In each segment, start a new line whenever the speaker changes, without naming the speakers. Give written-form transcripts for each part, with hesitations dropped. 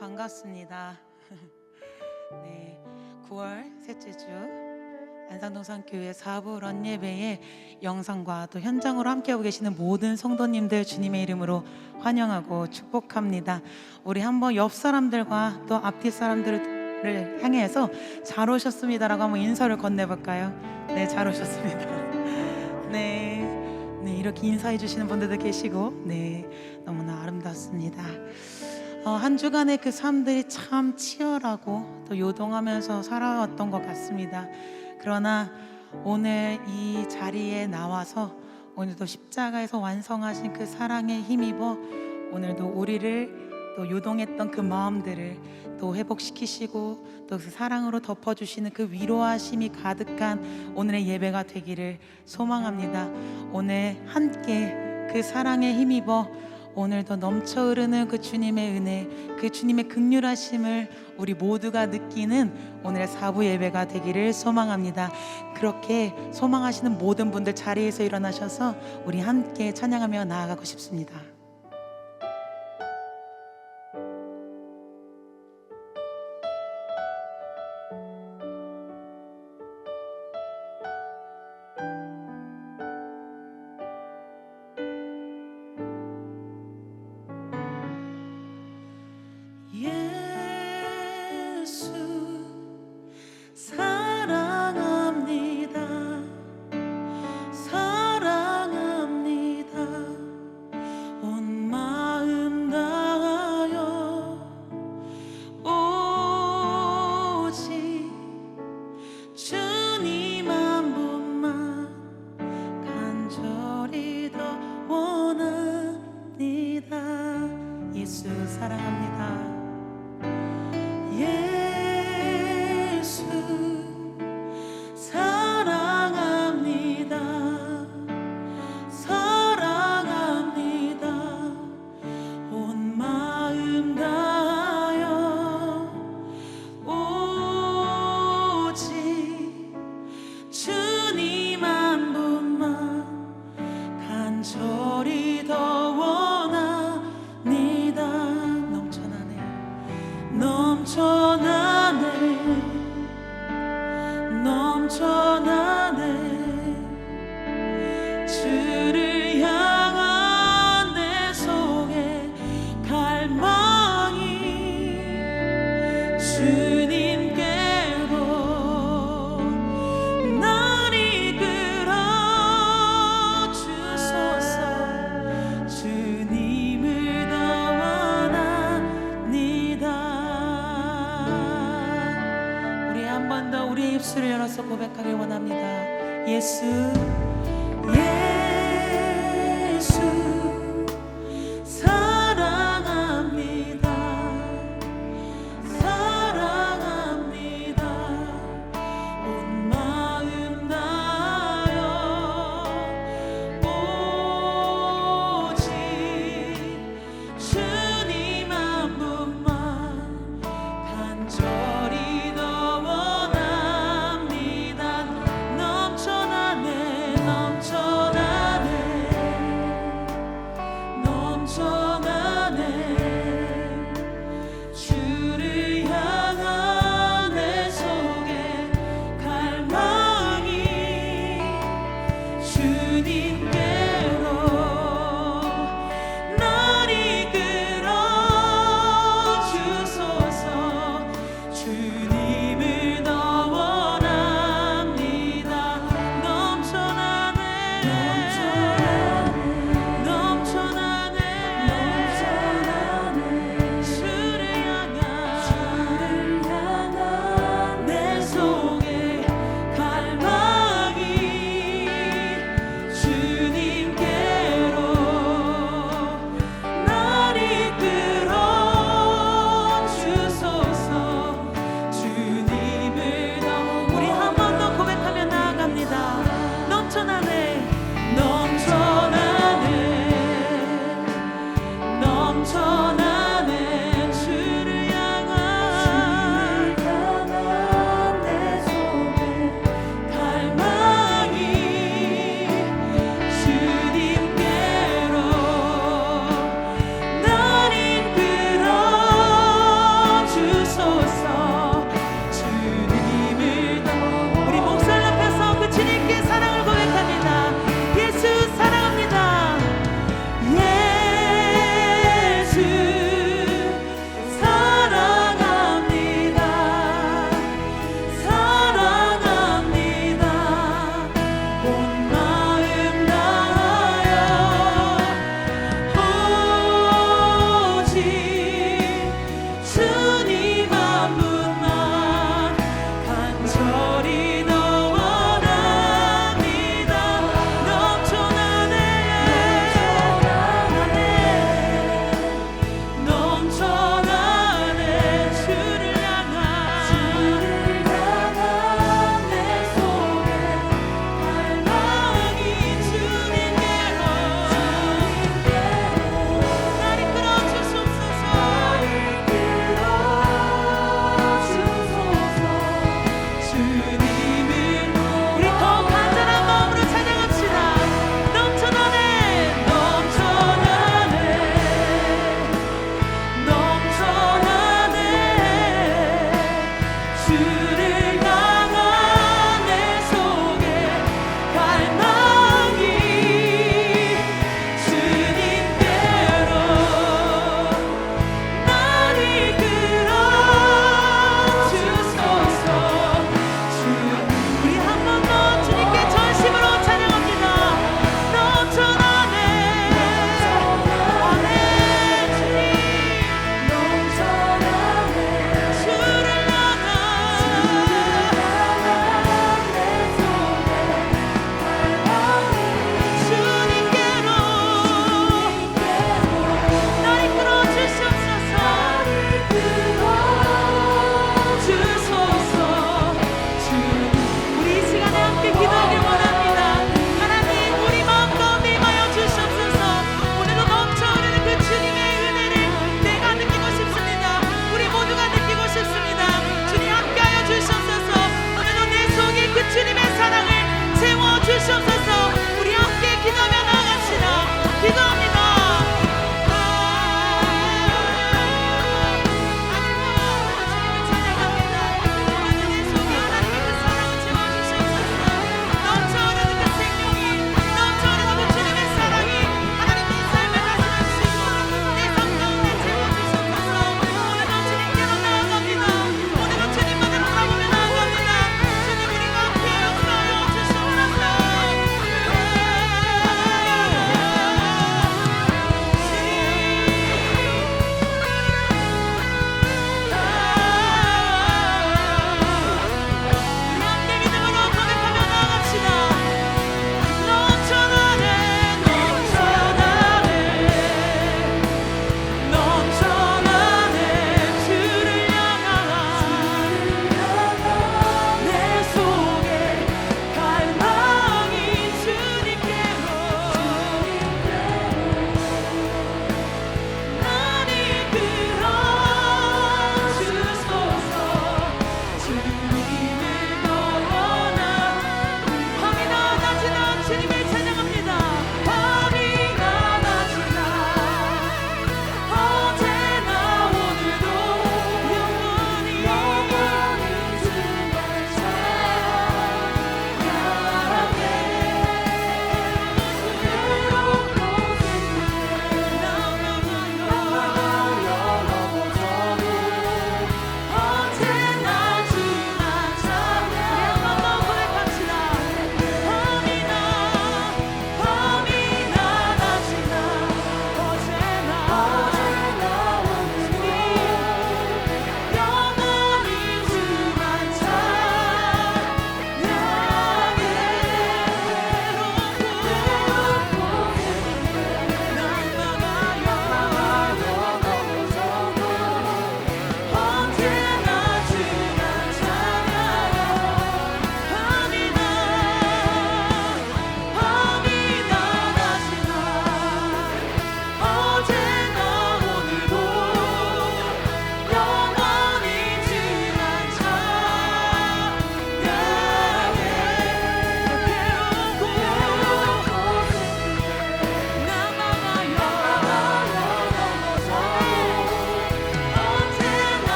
반갑습니다. 네, 9월 셋째 주 안산동산교회 4부 런예배의 영상과 또 현장으로 함께하고 계시는 모든 성도님들 주님의 이름으로 환영하고 축복합니다. 우리 한번 옆 사람들과 또 앞뒤 사람들을 향해서 잘 오셨습니다라고 한번 인사를 건네볼까요? 네, 잘 오셨습니다. 네, 이렇게 인사해 주시는 분들도 계시고, 네, 너무나 아름답습니다. 한 주간의 그 삶들이 참 치열하고 또 요동하면서 살아왔던 것 같습니다. 그러나 오늘 이 자리에 나와서 오늘도 십자가에서 완성하신 그 사랑에 힘입어 오늘도 우리를 또 요동했던 그 마음들을 또 회복시키시고 또 그 사랑으로 덮어주시는 그 위로하심이 가득한 오늘의 예배가 되기를 소망합니다. 오늘 함께 그 사랑에 힘입어 오늘도 넘쳐 흐르는 그 주님의 은혜, 그 주님의 긍휼하심을 우리 모두가 느끼는 오늘의 4부 예배가 되기를 소망합니다. 그렇게 소망하시는 모든 분들 자리에서 일어나셔서 우리 함께 찬양하며 나아가고 싶습니다.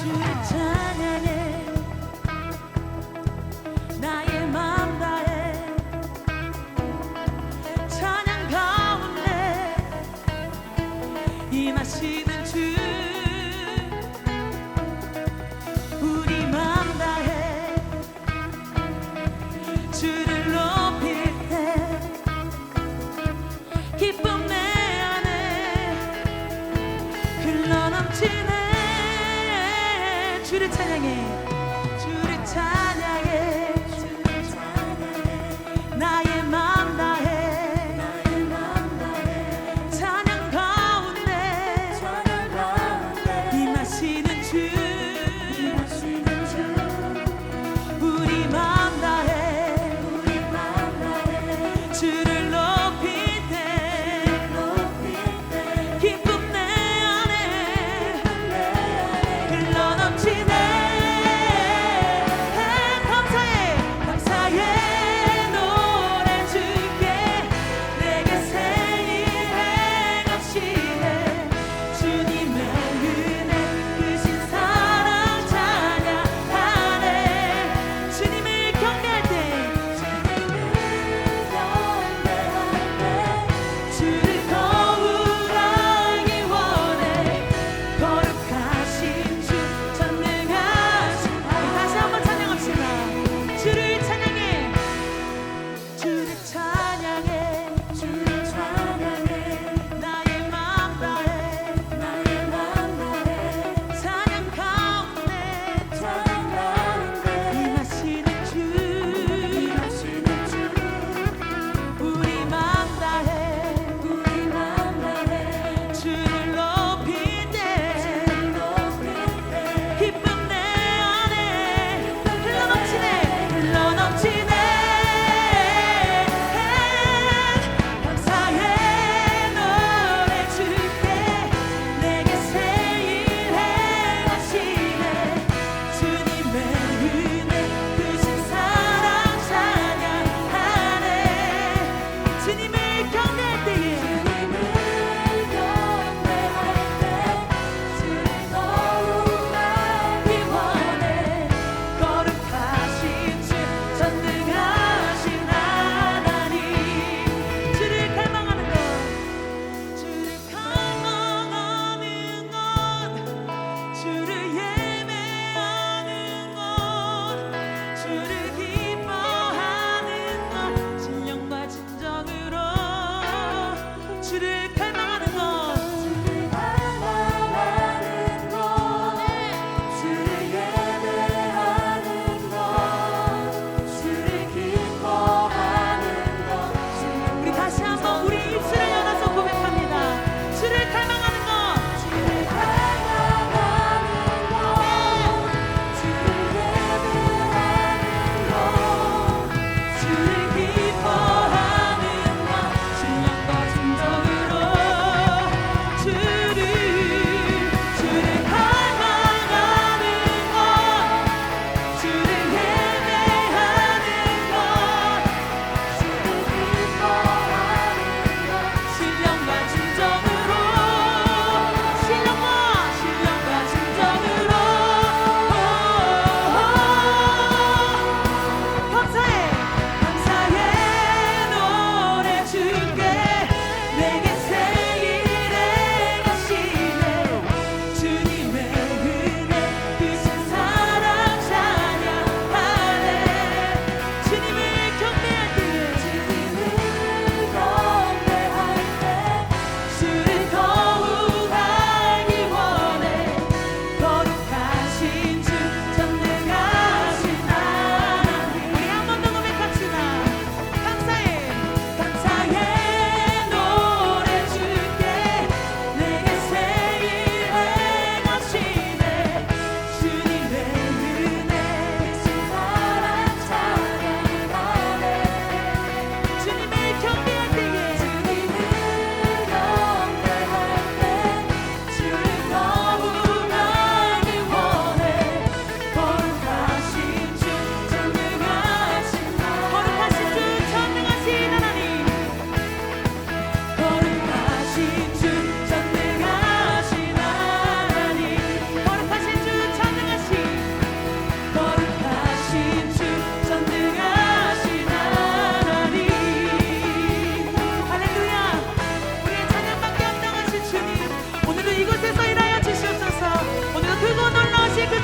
주를 찬양해 나의 맘 다해 찬양 가운데 임하시는 주 우리 맘 다해 주를 높일 때 기쁨 내 안에 흘러넘치네 주를 찬양해 주를 찬양해 나의 맘 다해 찬양 가운데 임하시는 주 우리 맘 다해 주를 높일 때 기쁨 내 안에 흘러넘치네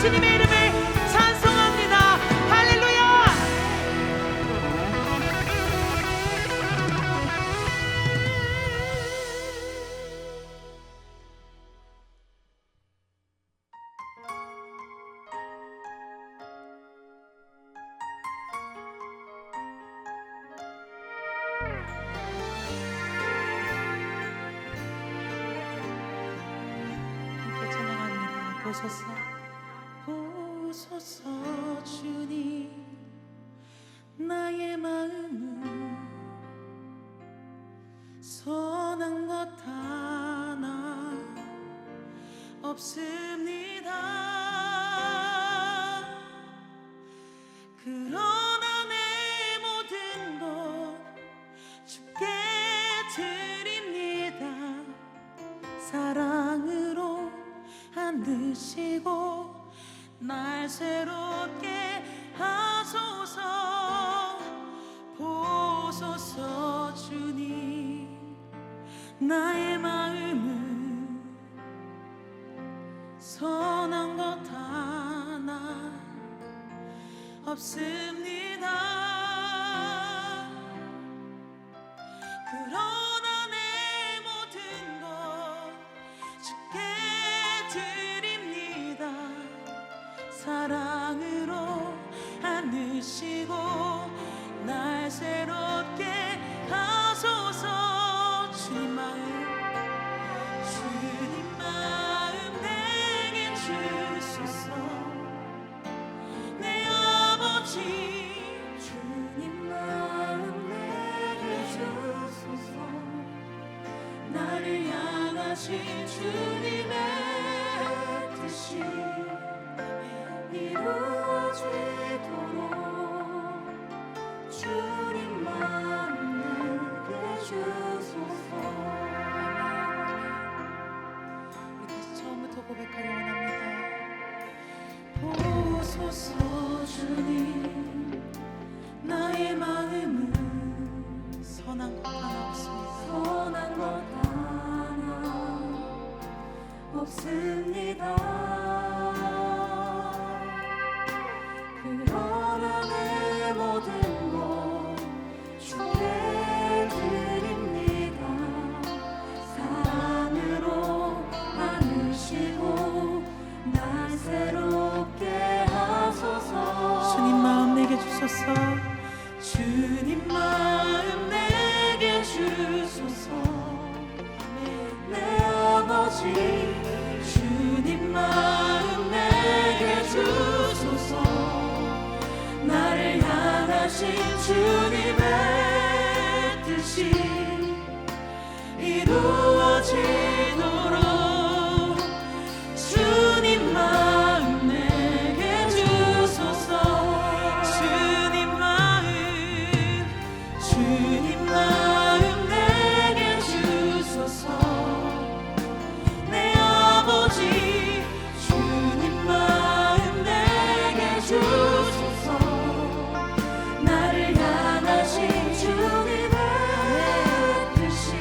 주님의 이름을 찬송합니다. 할렐루야. 함께 찬양합니다. 보소서 보소서 주님 나의 마음은 선한 것 하나 없습니다. 그러나 내 모든 것 주께 드립니다. 사랑으로 안으시고 날 새롭게 하소서. 보소서 주님 나의 마음은 선한 것 하나 없습니다. 그러나 내 모든 것 주께 드립니다. 사랑으로 안으시고 날 새롭게 하소서. 주님 마음 내게 주소서. 내 아버지 주님 마음 내게 주소서. 나를 향하신 주님의 뜻이 이루어지도록 주님 마음 내게 주소서. 우리 다시 처음부터 고백하려 원합니다. 보소서 주님 나의 마음은 선한 것 하나 없습니다. 선한 것 하나 없습니다. 그러나 내 모든 것 주께 드립니다. 사랑으로 안으시고 날 새롭게 하소서. 주님 마음 내게 주소서. 주님 마음 내게 주소서. 내 아버지 주님 마음 내게 주소서. 나를 향하신 주님의 뜻이 이루어지도록 주님 마음 내게 주소서. 주님 마음 내게 주소서. 내 아버지 주님 마음 내게 주소서. 나를 향하신 주님의 뜻이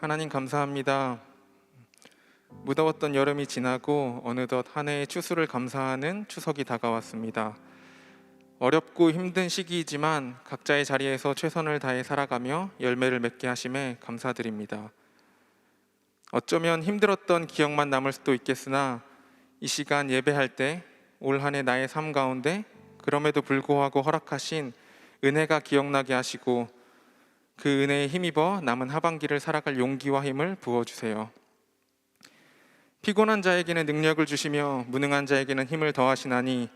하나님 감사합니다. 무더웠던 여름이 지나고 어느덧 한 해의 추수를 감사하는 추석이 다가왔습니다. 어렵고 힘든 시기이지만 각자의 자리에서 최선을 다해 살아가며 열매를 맺게 하심에 감사드립니다. 어쩌면 힘들었던 기억만 남을 수도 있겠으나 이 시간 예배할 때 올 한 해 나의 삶 가운데 그럼에도 불구하고 허락하신 은혜가 기억나게 하시고 그 은혜에 힘입어 남은 하반기를 살아갈 용기와 힘을 부어주세요. 피곤한 자에게는 능력을 주시며 무능한 자에게는 힘을 더하시나니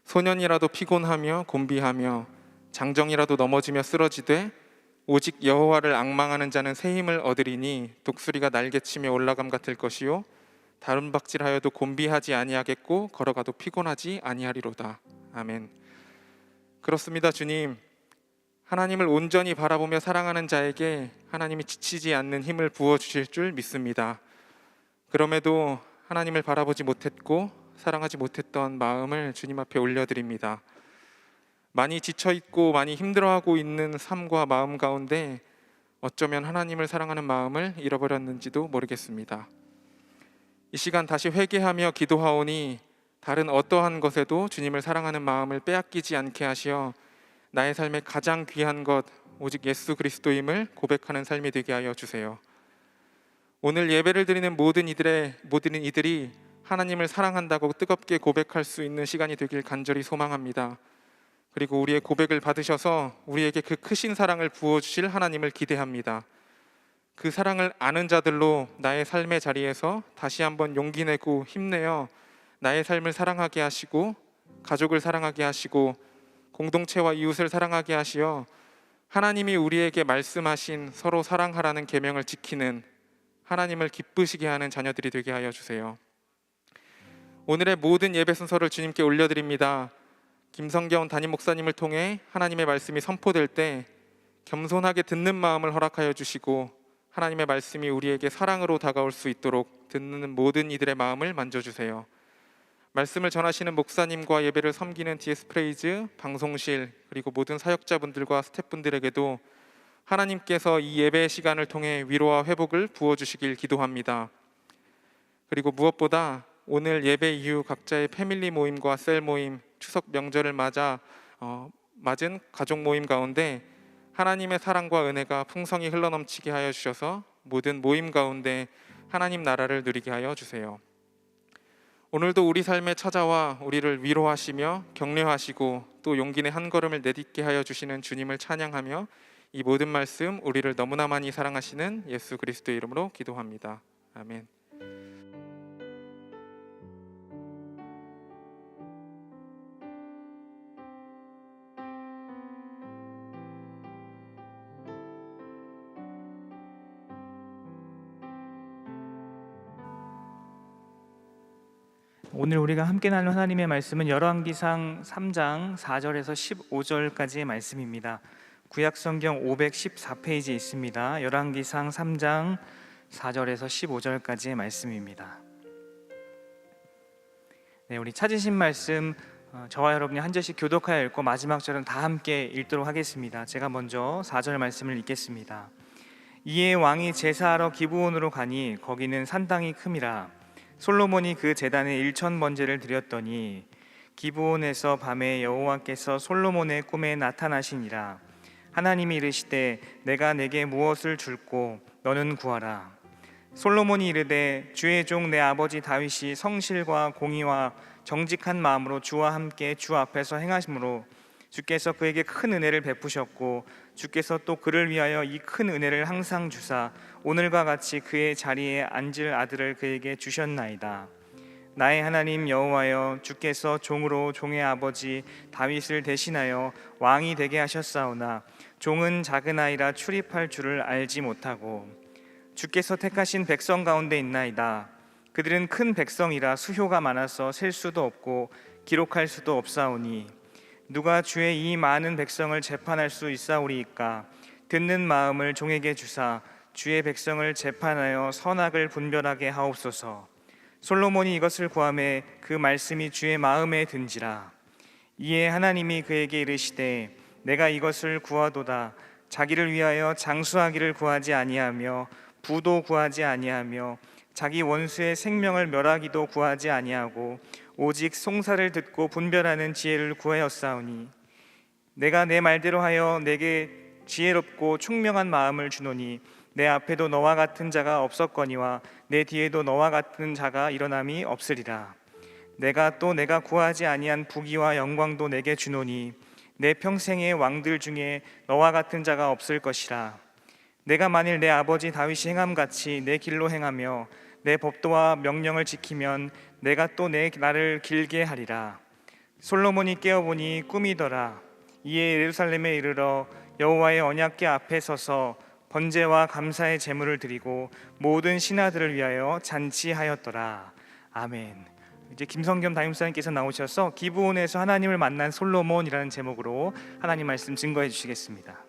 소년이라도 피곤하며 곤비하며 장정이라도 넘어지며 쓰러지되 오직 여호와를 앙망하는 자는 새 힘을 얻으리니 독수리가 날개치며 올라감 같을 것이요 다름박질하여도 곤비하지 아니하겠고 걸어가도 피곤하지 아니하리로다. 아멘. 그렇습니다. 주님, 하나님을 온전히 바라보며 사랑하는 자에게 하나님이 지치지 않는 힘을 부어주실 줄 믿습니다. 그럼에도 하나님을 바라보지 못했고 사랑하지 못했던 마음을 주님 앞에 올려드립니다. 많이 지쳐있고 많이 힘들어하고 있는 삶과 마음 가운데 어쩌면 하나님을 사랑하는 마음을 잃어버렸는지도 모르겠습니다. 이 시간 다시 회개하며 기도하오니 다른 어떠한 것에도 주님을 사랑하는 마음을 빼앗기지 않게 하시어 나의 삶의 가장 귀한 것 오직 예수 그리스도임을 고백하는 삶이 되게 하여 주세요. 오늘 예배를 드리는 모든 이들이 하나님을 사랑한다고 뜨겁게 고백할 수 있는 시간이 되길 간절히 소망합니다. 그리고 우리의 고백을 받으셔서 우리에게 그 크신 사랑을 부어주실 하나님을 기대합니다. 그 사랑을 아는 자들로 나의 삶의 자리에서 다시 한번 용기 내고 힘내어 나의 삶을 사랑하게 하시고 가족을 사랑하게 하시고 공동체와 이웃을 사랑하게 하시어 하나님이 우리에게 말씀하신 서로 사랑하라는 계명을 지키는 하나님을 기쁘시게 하는 자녀들이 되게 하여 주세요. 오늘의 모든 예배 순서를 주님께 올려드립니다. 김성경 담임 목사님을 통해 하나님의 말씀이 선포될 때 겸손하게 듣는 마음을 허락하여 주시고 하나님의 말씀이 우리에게 사랑으로 다가올 수 있도록 듣는 모든 이들의 마음을 만져주세요. 말씀을 전하시는 목사님과 예배를 섬기는 DS 프레이즈, 방송실 그리고 모든 사역자분들과 스태프분들에게도 하나님께서 이 예배의 시간을 통해 위로와 회복을 부어주시길 기도합니다. 그리고 무엇보다 오늘 예배 이후 각자의 패밀리 모임과 셀 모임, 추석 명절을 맞은 가족 모임 가운데 하나님의 사랑과 은혜가 풍성히 흘러넘치게 하여 주셔서 모든 모임 가운데 하나님 나라를 누리게 하여 주세요. 오늘도 우리 삶에 찾아와 우리를 위로하시며 격려하시고 또 용기 내 한 걸음을 내딛게 하여 주시는 주님을 찬양하며 이 모든 말씀 우리를 너무나 많이 사랑하시는 예수 그리스도의 이름으로 기도합니다. 아멘.
오늘 우리가 함께 나눌 하나님의 말씀은 열왕기상 3장 4절에서 15절까지의 말씀입니다. 구약성경 514페이지에 있습니다. 열왕기상 3장 4절에서 15절까지의 말씀입니다. 네, 우리 찾으신 말씀 저와 여러분이 한 절씩 교독하여 읽고 마지막 절은 다 함께 읽도록 하겠습니다. 제가 먼저 4절 말씀을 읽겠습니다. 이에 왕이 제사하러 기브온으로 가니 거기는 산당이 큼이라. 솔로몬이 그 제단에 1,000번제를 드렸더니 기브온에서 밤에 여호와께서 솔로몬의 꿈에 나타나시니라. 하나님이 이르시되 내가 내게 무엇을 줄꼬 너는 구하라. 솔로몬이 이르되 주의 종 내 아버지 다윗이 성실과 공의와 정직한 마음으로 주와 함께 주 앞에서 행하심으로 주께서 그에게 큰 은혜를 베푸셨고 주께서 또 그를 위하여 이 큰 은혜를 항상 주사 오늘과 같이 그의 자리에 앉을 아들을 그에게 주셨나이다. 나의 하나님 여호와여, 주께서 종으로 종의 아버지 다윗을 대신하여 왕이 되게 하셨사오나 종은 작은 아이라 출입할 줄을 알지 못하고 주께서 택하신 백성 가운데 있나이다. 그들은 큰 백성이라 수효가 많아서 셀 수도 없고 기록할 수도 없사오니 누가 주의 이 많은 백성을 재판할 수 있사오리이까. 듣는 마음을 종에게 주사 주의 백성을 재판하여 선악을 분별하게 하옵소서. 솔로몬이 이것을 구하매 그 말씀이 주의 마음에 든지라. 이에 하나님이 그에게 이르시되 내가 이것을 구하도다. 자기를 위하여 장수하기를 구하지 아니하며 부도 구하지 아니하며 자기 원수의 생명을 멸하기도 구하지 아니하고 오직 송사를 듣고 분별하는 지혜를 구하였사오니 내가 내 말대로 하여 내게 지혜롭고 총명한 마음을 주노니 내 앞에도 너와 같은 자가 없었거니와 내 뒤에도 너와 같은 자가 일어남이 없으리라. 내가 또 내가 구하지 아니한 부귀와 영광도 내게 주노니 내 평생의 왕들 중에 너와 같은 자가 없을 것이라. 내가 만일 내 아버지 다윗이 행함같이 내 길로 행하며 내 법도와 명령을 지키면 내가 또 내 날을 길게 하리라. 솔로몬이 깨어보니 꿈이더라. 이에 예루살렘에 이르러 여호와의 언약궤 앞에 서서 번제와 감사의 제물을 드리고 모든 신하들을 위하여 잔치하였더라. 아멘. 이제 김성겸 담임사님께서 나오셔서 기브온에서 하나님을 만난 솔로몬이라는 제목으로 하나님 말씀 증거해 주시겠습니다.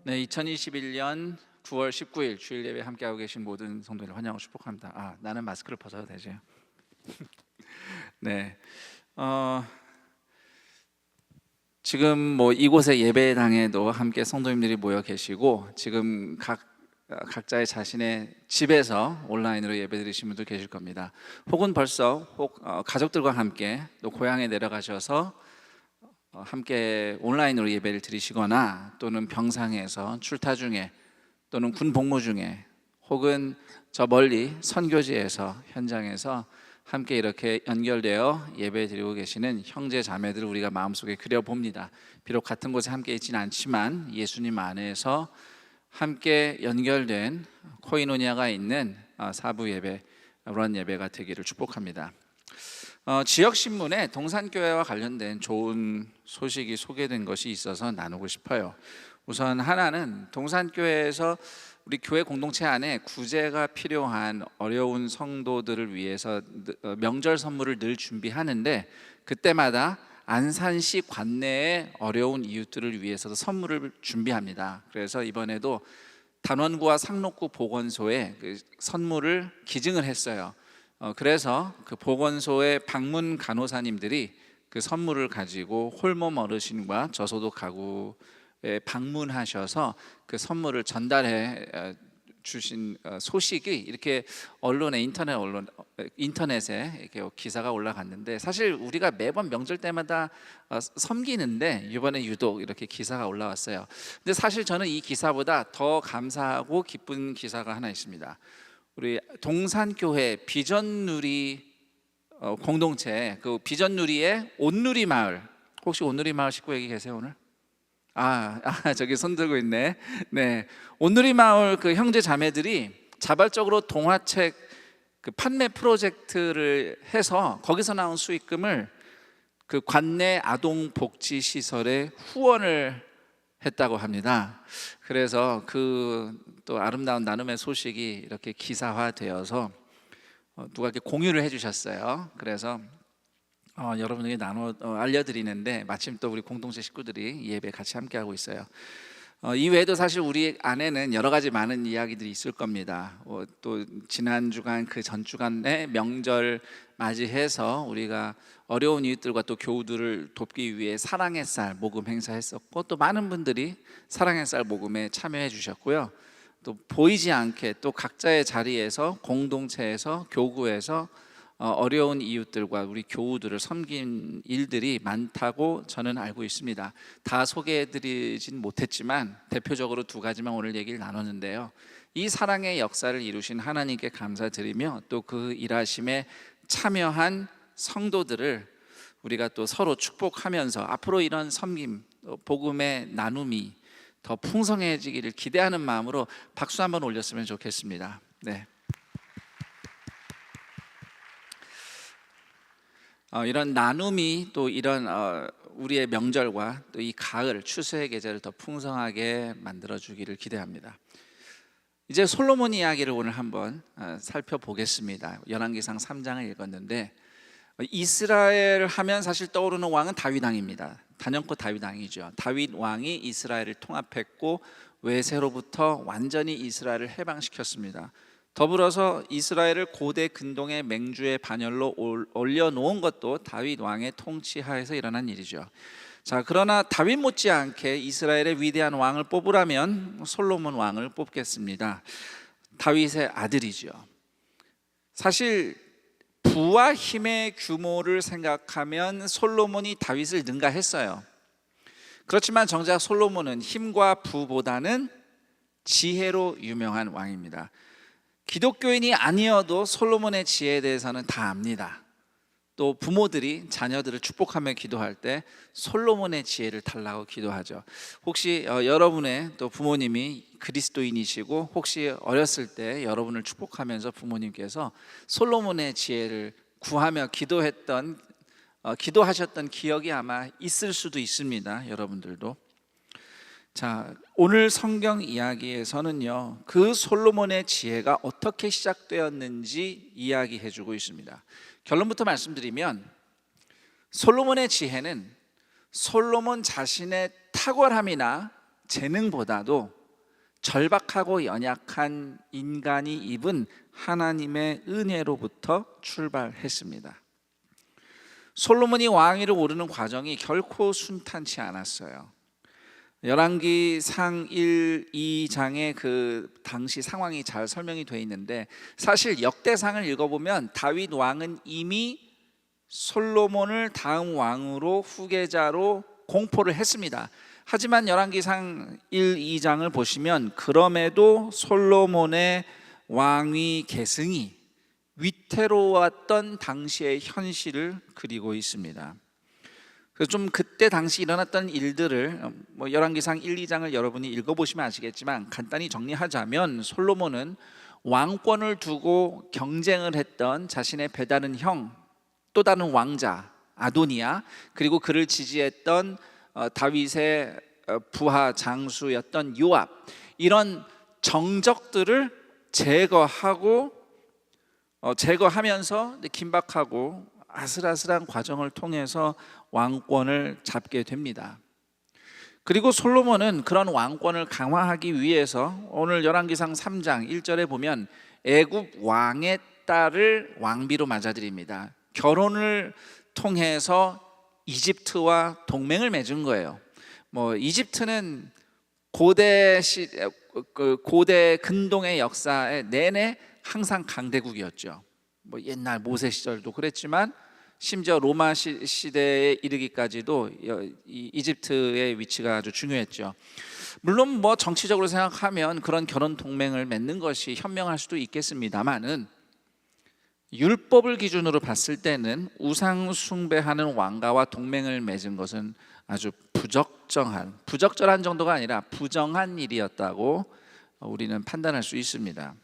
네, 2021년 9월 19일 주일 예배 함께하고 계신 모든 성도들 환영하고 축복합니다. 나는 마스크를 벗어도 되죠? 네, 지금 뭐 이곳의 예배당에도 함께 성도님들이 모여 계시고 지금 각자의 자신의 집에서 온라인으로 예배드리신 분도 계실 겁니다. 혹은 벌써 가족들과 함께 또 고향에 내려가셔서 함께 온라인으로 예배를 드리시거나 또는 병상에서 출타 중에 또는 군 복무 중에 혹은 저 멀리 선교지에서 현장에서 함께 이렇게 연결되어 예배 드리고 계시는 형제 자매들을 우리가 마음속에 그려봅니다. 비록 같은 곳에 함께 있지는 않지만 예수님 안에서 함께 연결된 코이노니아가 있는 사부 예배, 그런 예배가 되기를 축복합니다. 지역신문에 동산교회와 관련된 좋은 소식이 소개된 것이 있어서 나누고 싶어요. 우선 하나는 동산교회에서 우리 교회 공동체 안에 구제가 필요한 어려운 성도들을 위해서 명절 선물을 늘 준비하는데 그때마다 안산시 관내의 어려운 이웃들을 위해서도 선물을 준비합니다. 그래서 이번에도 단원구와 상록구 보건소에 그 선물을 기증을 했어요. 그래서 그 보건소의 방문 간호사님들이 그 선물을 가지고 홀몸 어르신과 저소득 가구에 방문하셔서 그 선물을 전달해 주신 소식이 이렇게 인터넷에 이렇게 기사가 올라갔는데, 사실 우리가 매번 명절 때마다 섬기는데 이번에 유독 이렇게 기사가 올라왔어요. 근데 사실 저는 이 기사보다 더 감사하고 기쁜 기사가 하나 있습니다. 우리 동산교회 비전누리 공동체, 그 비전누리의 온누리 마을, 혹시 온누리 마을 식구 여기 계세요 오늘? 저기 손 들고 있네. 네, 온누리 마을 그 형제 자매들이 자발적으로 동화책 그 판매 프로젝트를 해서 거기서 나온 수익금을 그 관내 아동 복지 시설에 후원을 했다고 합니다. 그래서 그 또 아름다운 나눔의 소식이 이렇게 기사화되어서 누가 이렇게 공유를 해주셨어요. 그래서 여러분에게 알려드리는데 마침 또 우리 공동체 식구들이 예배 같이 함께하고 있어요. 이 외에도 사실 우리 안에는 여러 가지 많은 이야기들이 있을 겁니다. 또 지난 주간 그 전 주간에 명절 맞이해서 우리가 어려운 이웃들과 또 교우들을 돕기 위해 사랑의 쌀 모금 행사했었고, 또 많은 분들이 사랑의 쌀 모금에 참여해 주셨고요. 또 보이지 않게 또 각자의 자리에서 공동체에서 교구에서 어려운 이웃들과 우리 교우들을 섬긴 일들이 많다고 저는 알고 있습니다. 다 소개해드리진 못했지만 대표적으로 두 가지만 오늘 얘기를 나눴는데요. 이 사랑의 역사를 이루신 하나님께 감사드리며 또 그 일하심에 참여한 성도들을 우리가 또 서로 축복하면서 앞으로 이런 섬김, 복음의 나눔이 더 풍성해지기를 기대하는 마음으로 박수 한번 올렸으면 좋겠습니다. 네. 이런 나눔이 또 이런 우리의 명절과 또 이 가을 추수의 계절을 더 풍성하게 만들어 주기를 기대합니다. 이제 솔로몬 이야기를 오늘 한번 살펴보겠습니다. 열왕기상 3장을 읽었는데 이스라엘 하면 사실 떠오르는 왕은 다윗 왕입니다. 단연코 다윗 왕이죠. 다윗 왕이 이스라엘을 통합했고 외세로부터 완전히 이스라엘을 해방시켰습니다. 더불어서 이스라엘을 고대 근동의 맹주의 반열로 올려놓은 것도 다윗 왕의 통치하에서 일어난 일이죠. 자, 그러나 다윗 못지않게 이스라엘의 위대한 왕을 뽑으라면 솔로몬 왕을 뽑겠습니다. 다윗의 아들이죠. 사실 부와 힘의 규모를 생각하면 솔로몬이 다윗을 능가했어요. 그렇지만 정작 솔로몬은 힘과 부보다는 지혜로 유명한 왕입니다. 기독교인이 아니어도 솔로몬의 지혜에 대해서는 다 압니다. 또 부모들이 자녀들을 축복하며 기도할 때 솔로몬의 지혜를 달라고 기도하죠. 혹시 여러분의 또 부모님이 그리스도인이시고 혹시 어렸을 때 여러분을 축복하면서 부모님께서 솔로몬의 지혜를 구하며 기도하셨던 기억이 아마 있을 수도 있습니다. 여러분들도. 자, 오늘 성경 이야기에서는요, 그 솔로몬의 지혜가 어떻게 시작되었는지 이야기해 주고 있습니다. 결론부터 말씀드리면 솔로몬의 지혜는 솔로몬 자신의 탁월함이나 재능보다도 절박하고 연약한 인간이 입은 하나님의 은혜로부터 출발했습니다. 솔로몬이 왕위를 오르는 과정이 결코 순탄치 않았어요. 열왕기상 1, 2장에 그 당시 상황이 잘 설명이 되어 있는데, 사실 역대상을 읽어보면 다윗 왕은 이미 솔로몬을 다음 왕으로 후계자로 공포를 했습니다. 하지만 열왕기상 1, 2장을 보시면 그럼에도 솔로몬의 왕위 계승이 위태로웠던 당시의 현실을 그리고 있습니다. 그래서 좀 그때 당시 일어났던 일들을 열왕기상 1, 2장을 여러분이 읽어보시면 아시겠지만 간단히 정리하자면, 솔로몬은 왕권을 두고 경쟁을 했던 자신의 배다른 형, 또 다른 왕자 아도니아, 그리고 그를 지지했던 다윗의 부하 장수였던 요압, 이런 정적들을 제거하면서 긴박하고 아슬아슬한 과정을 통해서 왕권을 잡게 됩니다. 그리고 솔로몬은 그런 왕권을 강화하기 위해서 오늘 열왕기상 3장 1절에 보면 애굽 왕의 딸을 왕비로 맞아들입니다. 결혼을 통해서 이집트와 동맹을 맺은 거예요. 이집트는 고대 근동의 역사에 내내 항상 강대국이었죠. 옛날 모세 시절도 그랬지만 심지어 로마 시대에 이르기까지도 이집트의 위치가 아주 중요했죠. 물론 정치적으로 생각하면 그런 결혼 동맹을 맺는 것이 현명할 수도 있겠습니다만은, 율법을 기준으로 봤을 때는 우상 숭배하는 왕가와 동맹을 맺은 것은 아주 부적절한 정도가 아니라 부정한 일이었다고 우리는 판단할 수 있습니다.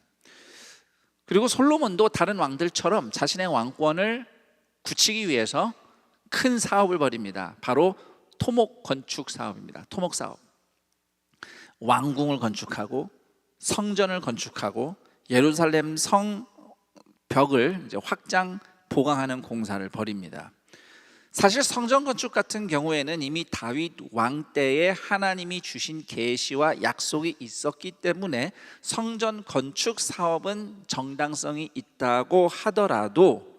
그리고 솔로몬도 다른 왕들처럼 자신의 왕권을 굳히기 위해서 큰 사업을 벌입니다. 바로 토목 건축 사업입니다. 토목 사업. 왕궁을 건축하고 성전을 건축하고 예루살렘 성 벽을 확장 보강하는 공사를 벌입니다. 사실 성전 건축 같은 경우에는 이미 다윗 왕 때에 하나님이 주신 계시와 약속이 있었기 때문에 성전 건축 사업은 정당성이 있다고 하더라도,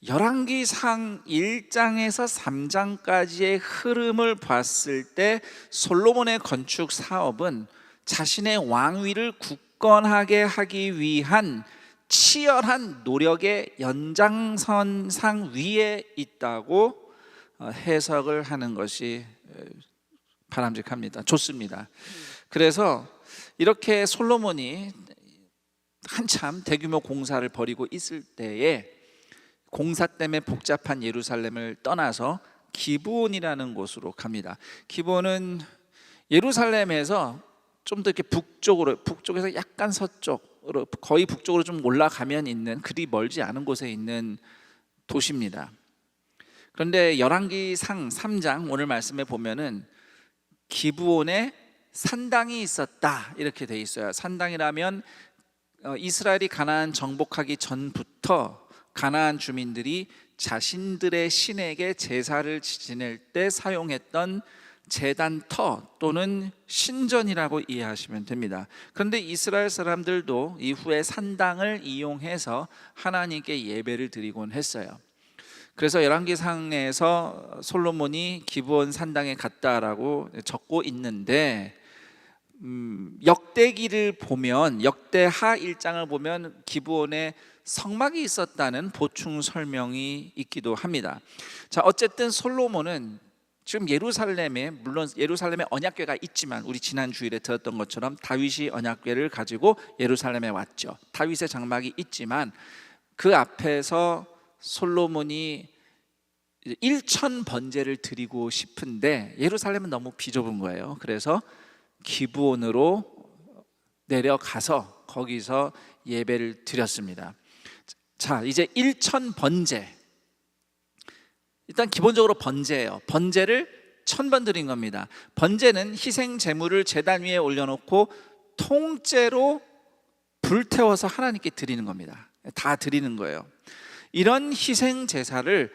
열왕기상 1장에서 3장까지의 흐름을 봤을 때 솔로몬의 건축 사업은 자신의 왕위를 굳건하게 하기 위한 치열한 노력의 연장선상 위에 있다고 해석을 하는 것이 바람직합니다. 좋습니다. 그래서 이렇게 솔로몬이 한참 대규모 공사를 벌이고 있을 때에 공사 때문에 복잡한 예루살렘을 떠나서 기브온이라는 곳으로 갑니다. 기브온은 예루살렘에서 좀 더 이렇게 북쪽에서 약간 서쪽으로, 거의 북쪽으로 좀 올라가면 있는, 그리 멀지 않은 곳에 있는 도시입니다. 그런데 열왕기상 3장 오늘 말씀에 보면은 기브온에 산당이 있었다 이렇게 돼 있어요. 산당이라면 이스라엘이 가나안 정복하기 전부터 가나안 주민들이 자신들의 신에게 제사를 지낼 때 사용했던 제단터 또는 신전이라고 이해하시면 됩니다. 그런데 이스라엘 사람들도 이후에 산당을 이용해서 하나님께 예배를 드리곤 했어요. 그래서 열왕기상에서 솔로몬이 기브온 산당에 갔다라고 적고 있는데 역대기를 보면, 역대하 1장을 보면 기브온에 성막이 있었다는 보충 설명이 있기도 합니다. 자, 어쨌든 솔로몬은 지금 예루살렘에, 물론 예루살렘에 언약궤가 있지만 우리 지난 주일에 들었던 것처럼 다윗이 언약궤를 가지고 예루살렘에 왔죠. 다윗의 장막이 있지만 그 앞에서 솔로몬이 1천 번제를 드리고 싶은데 예루살렘은 너무 비좁은 거예요. 그래서 기브온으로 내려가서 거기서 예배를 드렸습니다. 자, 이제 1천 번제, 일단 기본적으로 번제예요. 번제를 1000번 드린 겁니다. 번제는 희생 제물을 제단 위에 올려놓고 통째로 불태워서 하나님께 드리는 겁니다. 다 드리는 거예요. 이런 희생 제사를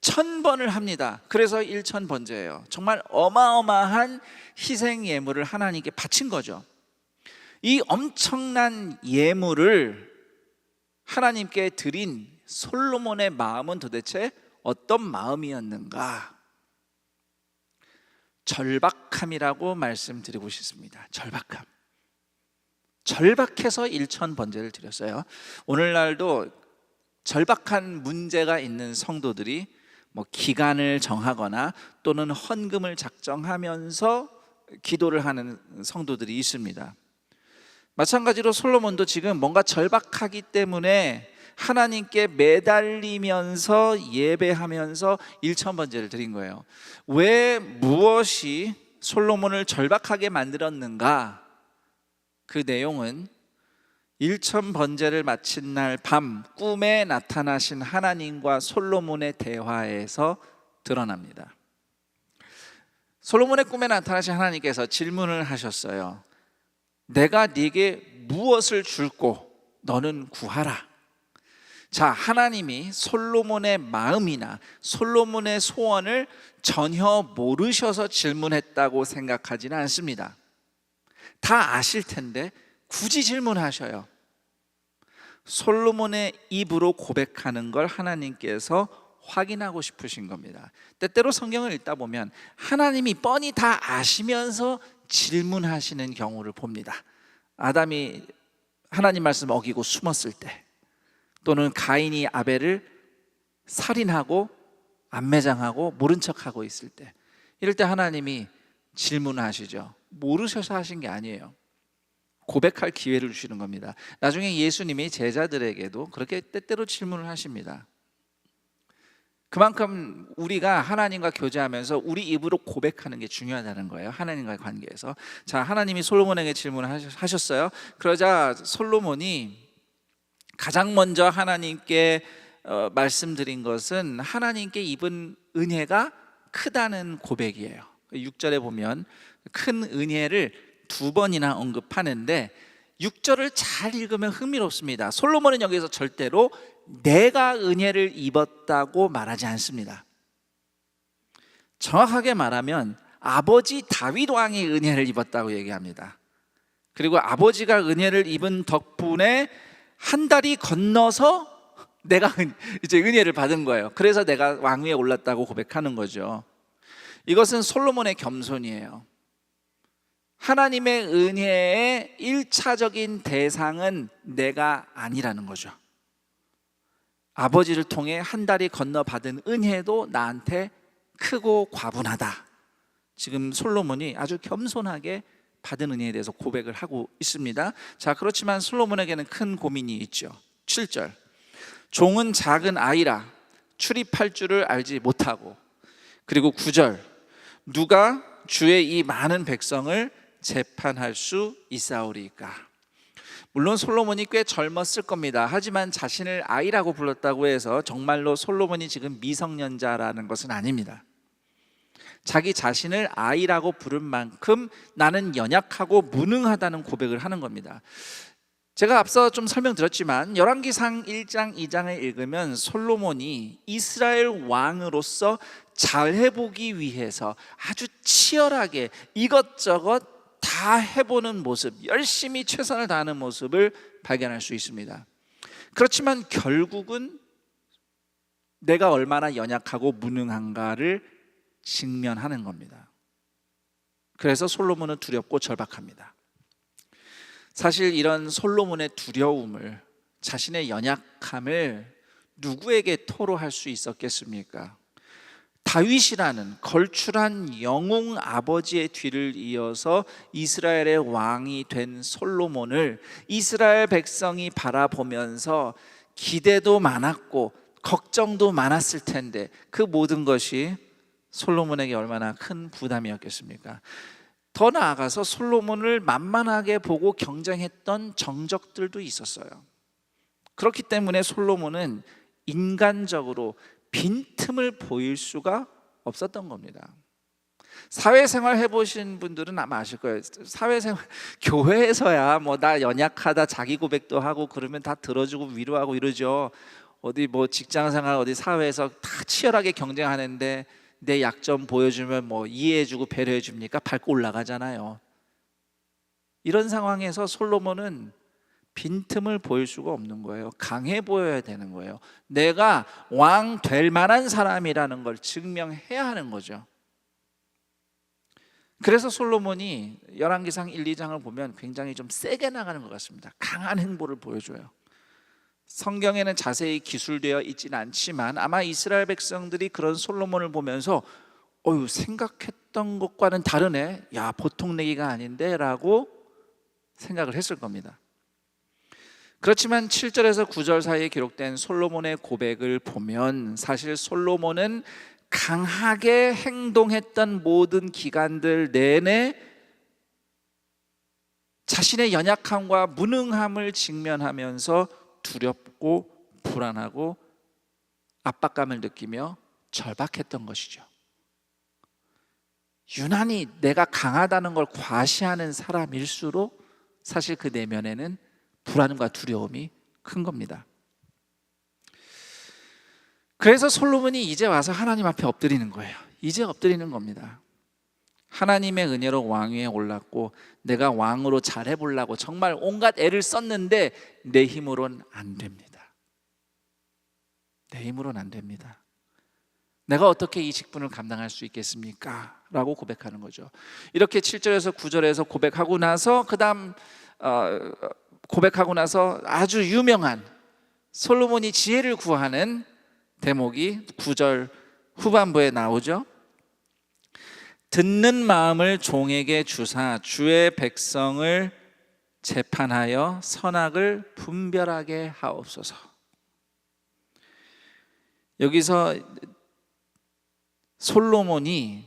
1000번을 합니다. 그래서 1천 번제예요. 정말 어마어마한 희생 예물을 하나님께 바친 거죠. 이 엄청난 예물을 하나님께 드린 솔로몬의 마음은 도대체 어떤 마음이었는가? 절박함이라고 말씀드리고 싶습니다. 절박함. 절박해서 1천 번제를 드렸어요. 오늘날도 절박한 문제가 있는 성도들이 기간을 정하거나 또는 헌금을 작정하면서 기도를 하는 성도들이 있습니다. 마찬가지로 솔로몬도 지금 뭔가 절박하기 때문에 하나님께 매달리면서 예배하면서 1천 번제를 드린 거예요. 왜, 무엇이 솔로몬을 절박하게 만들었는가? 그 내용은 1천 번제를 마친 날 밤 꿈에 나타나신 하나님과 솔로몬의 대화에서 드러납니다. 솔로몬의 꿈에 나타나신 하나님께서 질문을 하셨어요. 내가 네게 무엇을 줄고 너는 구하라. 자, 하나님이 솔로몬의 마음이나 솔로몬의 소원을 전혀 모르셔서 질문했다고 생각하지는 않습니다. 다 아실 텐데 굳이 질문하셔요. 솔로몬의 입으로 고백하는 걸 하나님께서 확인하고 싶으신 겁니다. 때때로 성경을 읽다 보면 하나님이 뻔히 다 아시면서 질문하시는 경우를 봅니다. 아담이 하나님 말씀 어기고 숨었을 때, 또는 가인이 아벨을 살인하고 안매장하고 모른 척하고 있을 때, 이럴 때 하나님이 질문하시죠. 모르셔서 하신 게 아니에요. 고백할 기회를 주시는 겁니다. 나중에 예수님이 제자들에게도 그렇게 때때로 질문을 하십니다. 그만큼 우리가 하나님과 교제하면서 우리 입으로 고백하는 게 중요하다는 거예요. 하나님과의 관계에서. 자, 하나님이 솔로몬에게 질문을 하셨어요. 그러자 솔로몬이 가장 먼저 하나님께 말씀드린 것은 하나님께 입은 은혜가 크다는 고백이에요. 6절에 보면 큰 은혜를 2번이나 언급하는데 6절을 잘 읽으면 흥미롭습니다. 솔로몬은 여기서 절대로 내가 은혜를 입었다고 말하지 않습니다. 정확하게 말하면 아버지 다윗 왕이 은혜를 입었다고 얘기합니다. 그리고 아버지가 은혜를 입은 덕분에 한 달이 건너서 내가 이제 은혜를 받은 거예요. 그래서 내가 왕위에 올랐다고 고백하는 거죠. 이것은 솔로몬의 겸손이에요. 하나님의 은혜의 1차적인 대상은 내가 아니라는 거죠. 아버지를 통해 한 달이 건너받은 은혜도 나한테 크고 과분하다. 지금 솔로몬이 아주 겸손하게 받은 은혜에 대해서 고백을 하고 있습니다. 자, 그렇지만 솔로몬에게는 큰 고민이 있죠. 7절, 종은 작은 아이라 출입할 줄을 알지 못하고, 그리고 9절, 누가 주의 이 많은 백성을 재판할 수 있사오리까. 물론 솔로몬이 꽤 젊었을 겁니다. 하지만 자신을 아이라고 불렀다고 해서 정말로 솔로몬이 지금 미성년자라는 것은 아닙니다. 자기 자신을 아이라고 부른 만큼 나는 연약하고 무능하다는 고백을 하는 겁니다. 제가 앞서 좀 설명드렸지만 열왕기상 1장 2장을 읽으면 솔로몬이 이스라엘 왕으로서 잘해보기 위해서 아주 치열하게 이것저것 다 해보는 모습, 열심히 최선을 다하는 모습을 발견할 수 있습니다. 그렇지만 결국은 내가 얼마나 연약하고 무능한가를 직면하는 겁니다. 그래서 솔로몬은 두렵고 절박합니다. 사실 이런 솔로몬의 두려움을, 자신의 연약함을 누구에게 토로할 수 있었겠습니까? 다윗이라는 걸출한 영웅 아버지의 뒤를 이어서 이스라엘의 왕이 된 솔로몬을 이스라엘 백성이 바라보면서 기대도 많았고 걱정도 많았을 텐데 그 모든 것이 솔로몬에게 얼마나 큰 부담이었겠습니까? 더 나아가서 솔로몬을 만만하게 보고 경쟁했던 정적들도 있었어요. 그렇기 때문에 솔로몬은 인간적으로 빈틈을 보일 수가 없었던 겁니다. 사회생활 해보신 분들은 아마 아실 거예요. 사회생활, 교회에서야 뭐 나 연약하다 자기 고백도 하고 그러면 다 들어주고 위로하고 이러죠. 어디 뭐 직장생활 어디 사회에서 다 치열하게 경쟁하는데 내 약점 보여주면 뭐 이해해주고 배려해줍니까? 밟고 올라가잖아요. 이런 상황에서 솔로몬은 빈틈을 보일 수가 없는 거예요. 강해 보여야 되는 거예요. 내가 왕 될 만한 사람이라는 걸 증명해야 하는 거죠. 그래서 솔로몬이 열왕기상 1, 2장을 보면 굉장히 좀 세게 나가는 것 같습니다. 강한 행보를 보여줘요. 성경에는 자세히 기술되어 있지는 않지만 아마 이스라엘 백성들이 그런 솔로몬을 보면서 생각했던 것과는 다르네, 야 보통 내기가 아닌데 라고 생각을 했을 겁니다. 그렇지만 7절에서 9절 사이에 기록된 솔로몬의 고백을 보면 사실 솔로몬은 강하게 행동했던 모든 기간들 내내 자신의 연약함과 무능함을 직면하면서 두렵고 불안하고 압박감을 느끼며 절박했던 것이죠. 유난히 내가 강하다는 걸 과시하는 사람일수록 사실 그 내면에는 불안과 두려움이 큰 겁니다. 그래서 솔로몬이 이제 와서 하나님 앞에 엎드리는 거예요. 이제 엎드리는 겁니다. 하나님의 은혜로 왕위에 올랐고 내가 왕으로 잘해보려고 정말 온갖 애를 썼는데 내 힘으로는 안 됩니다. 내 힘으로는 안 됩니다. 내가 어떻게 이 직분을 감당할 수 있겠습니까? 라고 고백하는 거죠. 이렇게 7절에서 9절에서 고백하고 나서 고백하고 나서 아주 유명한 솔로몬이 지혜를 구하는 대목이 9절 후반부에 나오죠. 듣는 마음을 종에게 주사 주의 백성을 재판하여 선악을 분별하게 하옵소서. 여기서 솔로몬이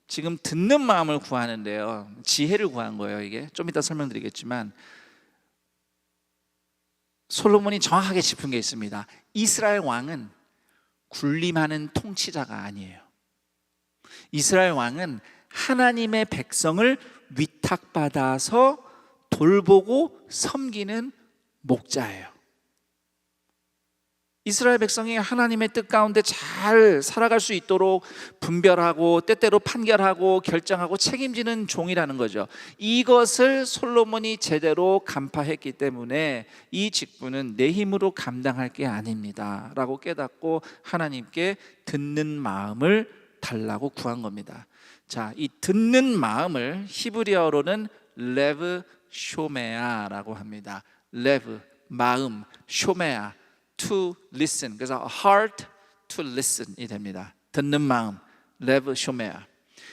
지금 듣는 마음을 구하는데요, 지혜를 구한 거예요. 이게 좀 이따 설명드리겠지만 솔로몬이 정확하게 짚은 게 있습니다. 이스라엘 왕은 군림하는 통치자가 아니에요. 이스라엘 왕은 하나님의 백성을 위탁받아서 돌보고 섬기는 목자예요. 이스라엘 백성이 하나님의 뜻 가운데 잘 살아갈 수 있도록 분별하고 때때로 판결하고 결정하고 책임지는 종이라는 거죠. 이것을 솔로몬이 제대로 간파했기 때문에 이 직분은 내 힘으로 감당할 게 아닙니다 라고 깨닫고 하나님께 듣는 마음을 달라고 구한 겁니다. 자, 이 듣는 마음을 히브리어로는 레브 쇼메아라고 합니다. 레브, 마음, 쇼메아, to listen. 그래서 heart to listen이 됩니다. 듣는 마음, 레브 쇼메아.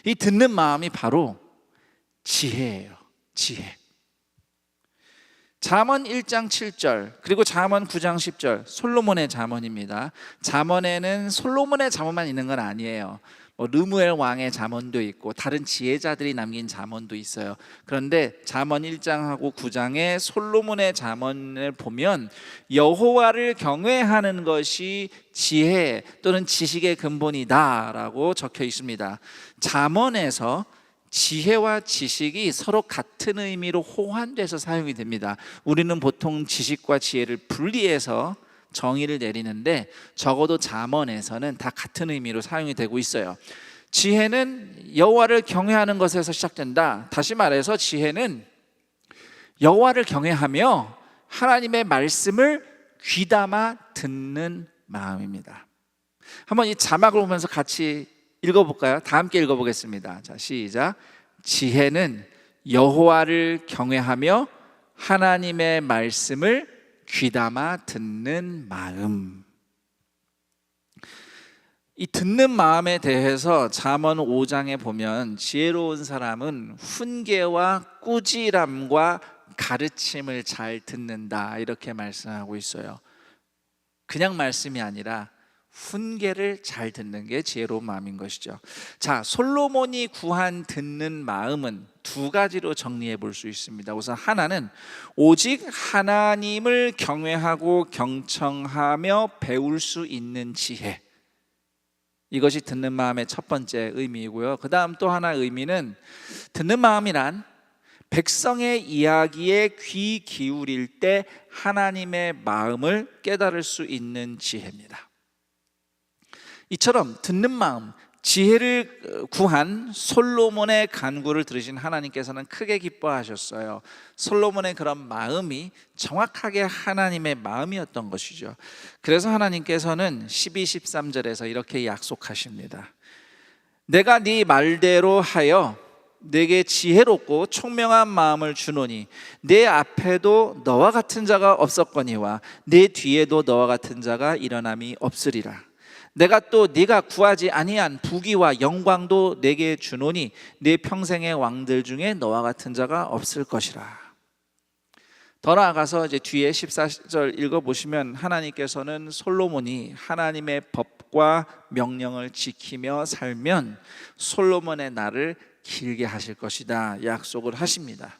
이 듣는 마음이 바로 지혜예요. 지혜. 잠언 1장 7절 그리고 잠언 9장 10절 솔로몬의 잠언입니다. 잠언에는 솔로몬의 잠언만 있는 건 아니에요. 르무엘 왕의 잠언도 있고 다른 지혜자들이 남긴 잠언도 있어요. 그런데 잠언 1장하고 9장의 솔로몬의 잠언을 보면 여호와를 경외하는 것이 지혜 또는 지식의 근본이다 라고 적혀 있습니다. 잠언에서 지혜와 지식이 서로 같은 의미로 호환돼서 사용이 됩니다. 우리는 보통 지식과 지혜를 분리해서 정의를 내리는데 적어도 잠언에서는 다 같은 의미로 사용이 되고 있어요. 지혜는 여호와를 경외하는 것에서 시작된다. 다시 말해서 지혜는 여호와를 경외하며 하나님의 말씀을 귀담아 듣는 마음입니다. 한번 이 자막을 보면서 같이 읽어볼까요? 다 함께 읽어보겠습니다. 자, 시작. 지혜는 여호와를 경외하며 하나님의 말씀을 귀담아 듣는 마음. 이 듣는 마음에 대해서 잠언 5장에 보면 지혜로운 사람은 훈계와 꾸지람과 가르침을 잘 듣는다 이렇게 말씀하고 있어요. 그냥 말씀이 아니라 훈계를 잘 듣는 게 지혜로운 마음인 것이죠. 자, 솔로몬이 구한 듣는 마음은 두 가지로 정리해 볼 수 있습니다. 우선 하나는 오직 하나님을 경외하고 경청하며 배울 수 있는 지혜. 이것이 듣는 마음의 첫 번째 의미이고요. 그 다음 또 하나의 의미는 듣는 마음이란 백성의 이야기에 귀 기울일 때 하나님의 마음을 깨달을 수 있는 지혜입니다. 이처럼 듣는 마음, 지혜를 구한 솔로몬의 간구를 들으신 하나님께서는 크게 기뻐하셨어요. 솔로몬의 그런 마음이 정확하게 하나님의 마음이었던 것이죠. 그래서 하나님께서는 12, 13절에서 이렇게 약속하십니다. 내가 네 말대로 하여 내게 지혜롭고 총명한 마음을 주노니 내 앞에도 너와 같은 자가 없었거니와 내 뒤에도 너와 같은 자가 일어남이 없으리라. 내가 또 네가 구하지 아니한 부귀와 영광도 내게 주노니 내 평생의 왕들 중에 너와 같은 자가 없을 것이라. 더 나아가서 이제 뒤에 14절 읽어보시면 하나님께서는 솔로몬이 하나님의 법과 명령을 지키며 살면 솔로몬의 날을 길게 하실 것이다 약속을 하십니다.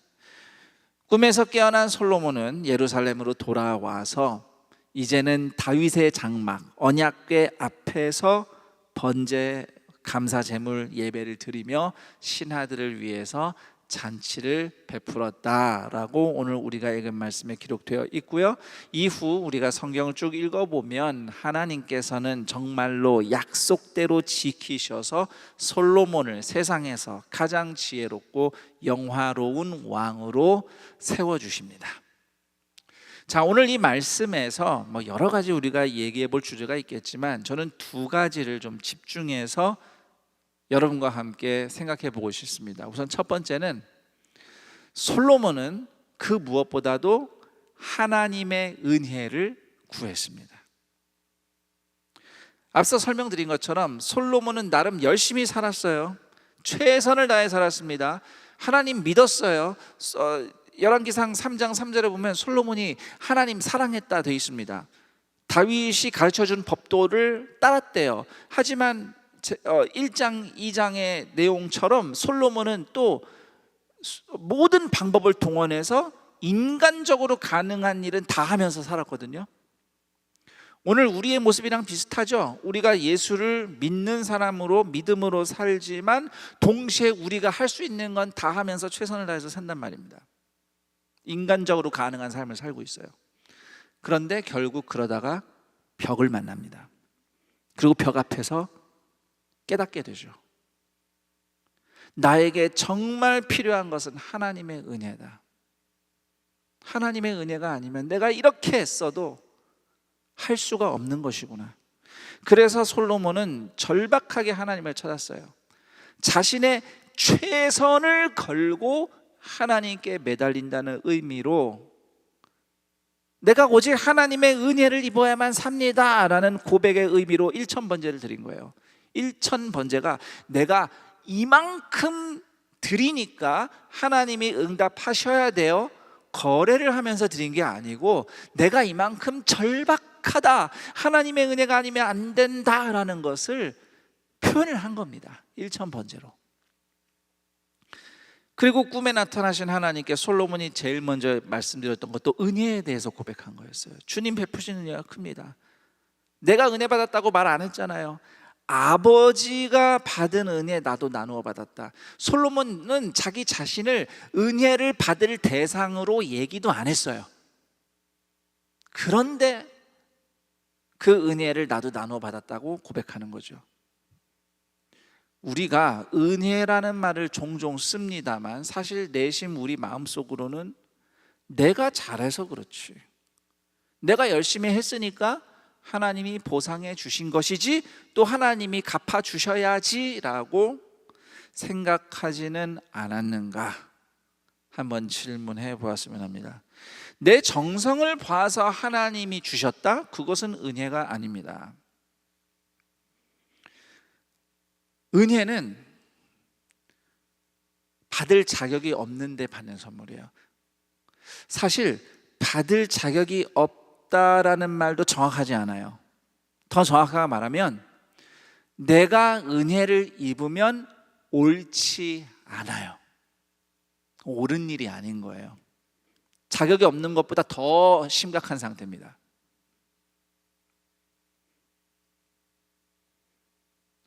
꿈에서 깨어난 솔로몬은 예루살렘으로 돌아와서 이제는 다윗의 장막 언약궤 앞에서 번제 감사 제물 예배를 드리며 신하들을 위해서 잔치를 베풀었다라고 오늘 우리가 읽은 말씀에 기록되어 있고요. 이후 우리가 성경을 쭉 읽어보면 하나님께서는 정말로 약속대로 지키셔서 솔로몬을 세상에서 가장 지혜롭고 영화로운 왕으로 세워주십니다. 자, 오늘 이 말씀에서 여러 가지 우리가 얘기해 볼 주제가 있겠지만 저는 두 가지를 좀 집중해서 여러분과 함께 생각해 보고 싶습니다. 우선 첫 번째는 솔로몬은 그 무엇보다도 하나님의 은혜를 구했습니다. 앞서 설명드린 것처럼 솔로몬은 나름 열심히 살았어요. 최선을 다해 살았습니다. 하나님 믿었어요. 열왕기상 3장 3절에 보면 솔로몬이 하나님 사랑했다 되어 있습니다. 다윗이 가르쳐준 법도를 따랐대요. 하지만 1장 2장의 내용처럼 솔로몬은 또 모든 방법을 동원해서 인간적으로 가능한 일은 다 하면서 살았거든요. 오늘 우리의 모습이랑 비슷하죠. 우리가 예수를 믿는 사람으로 믿음으로 살지만 동시에 우리가 할 수 있는 건 다 하면서 최선을 다해서 산단 말입니다. 인간적으로 가능한 삶을 살고 있어요. 그런데 결국 그러다가 벽을 만납니다. 그리고 벽 앞에서 깨닫게 되죠. 나에게 정말 필요한 것은 하나님의 은혜다. 하나님의 은혜가 아니면 내가 이렇게 했어도 할 수가 없는 것이구나. 그래서 솔로몬은 절박하게 하나님을 찾았어요. 자신의 최선을 걸고 하나님께 매달린다는 의미로 내가 오직 하나님의 은혜를 입어야만 삽니다 라는 고백의 의미로 1000번제를 드린 거예요. 1000번제가 내가 이만큼 드리니까 하나님이 응답하셔야 돼요 거래를 하면서 드린 게 아니고 내가 이만큼 절박하다, 하나님의 은혜가 아니면 안 된다라는 것을 표현을 한 겁니다. 1000번제로. 그리고 꿈에 나타나신 하나님께 솔로몬이 제일 먼저 말씀드렸던 것도 은혜에 대해서 고백한 거였어요. 주님 베푸신 은혜가 큽니다. 내가 은혜 받았다고 말 안 했잖아요. 아버지가 받은 은혜 나도 나누어 받았다. 솔로몬은 자기 자신을 은혜를 받을 대상으로 얘기도 안 했어요. 그런데 그 은혜를 나도 나누어 받았다고 고백하는 거죠. 우리가 은혜라는 말을 종종 씁니다만 사실 내심 우리 마음속으로는 내가 잘해서 그렇지, 내가 열심히 했으니까 하나님이 보상해 주신 것이지 또 하나님이 갚아 주셔야지라고 생각하지는 않았는가 한번 질문해 보았으면 합니다. 내 정성을 봐서 하나님이 주셨다? 그것은 은혜가 아닙니다. 은혜는 받을 자격이 없는데 받는 선물이에요. 사실 받을 자격이 없다라는 말도 정확하지 않아요. 더 정확하게 말하면 내가 은혜를 입으면 옳지 않아요. 옳은 일이 아닌 거예요. 자격이 없는 것보다 더 심각한 상태입니다.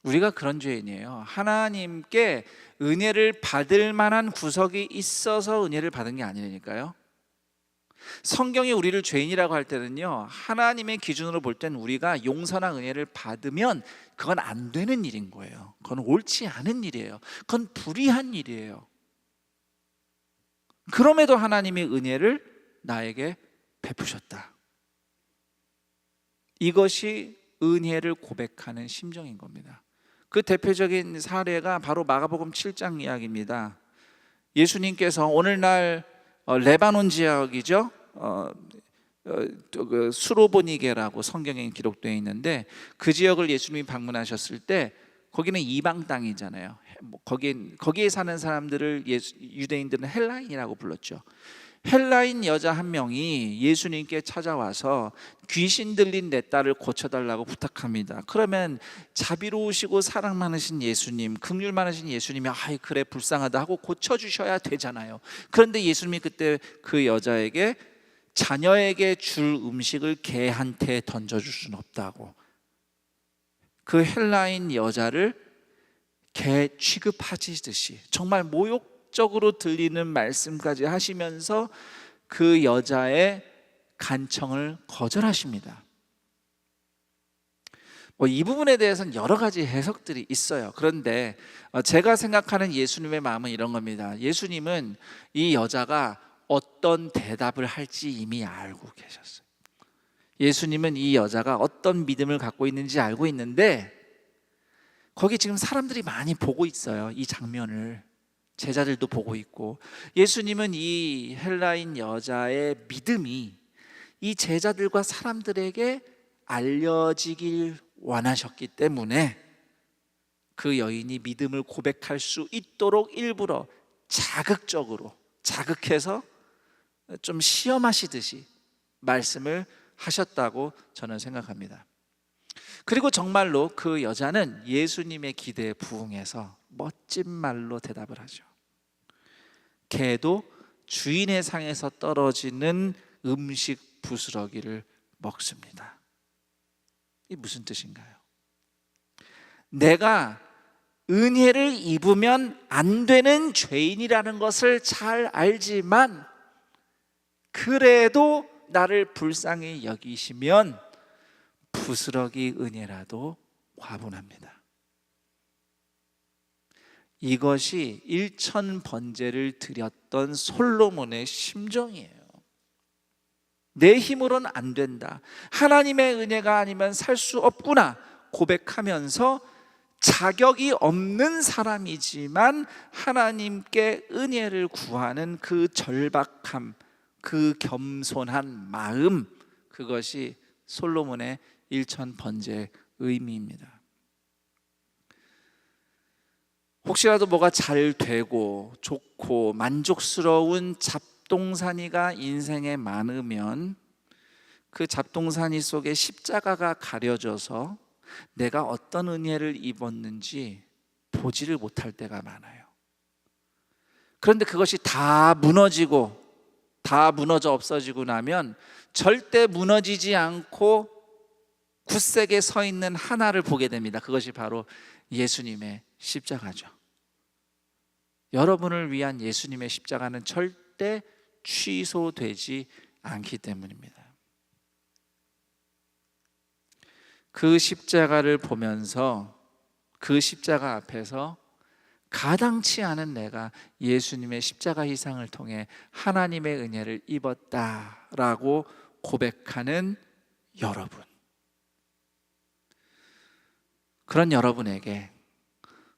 우리가 그런 죄인이에요. 하나님께 은혜를 받을 만한 구석이 있어서 은혜를 받은 게 아니라니까요. 성경이 우리를 죄인이라고 할 때는요, 하나님의 기준으로 볼 땐 우리가 용서나 은혜를 받으면 그건 안 되는 일인 거예요. 그건 옳지 않은 일이에요. 그건 불의한 일이에요. 그럼에도 하나님이 은혜를 나에게 베푸셨다. 이것이 은혜를 고백하는 심정인 겁니다. 그 대표적인 사례가 바로 마가복음 7장 이야기입니다. 예수님께서 오늘날 레바논 지역이죠. 그 수로보니게라고 성경에 기록되어 있는데 그 지역을 예수님이 방문하셨을 때 거기는 이방 땅이잖아요. 거기에 사는 사람들을 유대인들은 헬라인이라고 불렀죠. 헬라인 여자 한 명이 예수님께 찾아와서 귀신 들린 내 딸을 고쳐달라고 부탁합니다. 그러면 자비로우시고 사랑 많으신 예수님, 긍휼 많으신 예수님이 아이 그래 불쌍하다 하고 고쳐주셔야 되잖아요. 그런데 예수님이 그때 그 여자에게 자녀에게 줄 음식을 개한테 던져줄 수는 없다고, 그 헬라인 여자를 개 취급하시듯이 정말 모욕적으로 들리는 말씀까지 하시면서 그 여자의 간청을 거절하십니다. 이 부분에 대해서는 여러 가지 해석들이 있어요. 그런데 제가 생각하는 예수님의 마음은 이런 겁니다. 예수님은 이 여자가 어떤 대답을 할지 이미 알고 계셨어요. 예수님은 이 여자가 어떤 믿음을 갖고 있는지 알고 있는데 거기 지금 사람들이 많이 보고 있어요. 이 장면을 제자들도 보고 있고, 예수님은 이 헬라인 여자의 믿음이 이 제자들과 사람들에게 알려지길 원하셨기 때문에 그 여인이 믿음을 고백할 수 있도록 일부러 자극적으로 자극해서 좀 시험하시듯이 말씀을 하셨다고 저는 생각합니다. 그리고 정말로 그 여자는 예수님의 기대에 부응해서 멋진 말로 대답을 하죠. 개도 주인의 상에서 떨어지는 음식 부스러기를 먹습니다. 이게 무슨 뜻인가요? 내가 은혜를 입으면 안 되는 죄인이라는 것을 잘 알지만 그래도 나를 불쌍히 여기시면 부스러기 은혜라도 과분합니다. 이것이 일천번제를 드렸던 솔로몬의 심정이에요. 내 힘으로는 안 된다, 하나님의 은혜가 아니면 살 수 없구나 고백하면서 자격이 없는 사람이지만 하나님께 은혜를 구하는 그 절박함, 그 겸손한 마음, 그것이 솔로몬의 일천번제의 의미입니다. 혹시라도 뭐가 잘 되고 좋고 만족스러운 잡동사니가 인생에 많으면 그 잡동사니 속에 십자가가 가려져서 내가 어떤 은혜를 입었는지 보지를 못할 때가 많아요. 그런데 그것이 다 무너져 없어지고 나면 절대 무너지지 않고 굳세게 서 있는 하나를 보게 됩니다. 그것이 바로 예수님의 십자가죠. 여러분을 위한 예수님의 십자가는 절대 취소되지 않기 때문입니다. 그 십자가를 보면서 그 십자가 앞에서 가당치 않은 내가 예수님의 십자가 희생을 통해 하나님의 은혜를 입었다라고 고백하는 여러분, 그런 여러분에게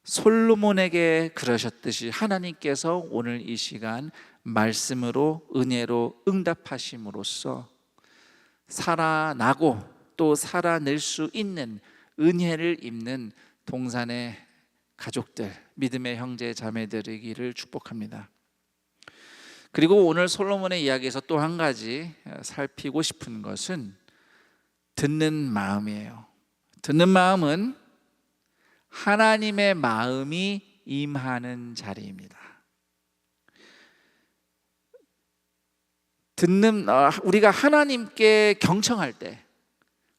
솔로몬에게 그러셨듯이 하나님께서 오늘 이 시간 말씀으로 은혜로 응답하심으로써 살아나고 또 살아낼 수 있는 은혜를 입는 동산의 가족들, 믿음의 형제 자매들이기를 축복합니다. 그리고 오늘 솔로몬의 이야기에서 또 한 가지 살피고 싶은 것은 듣는 마음이에요. 듣는 마음은 하나님의 마음이 임하는 자리입니다. 우리가 하나님께 경청할 때,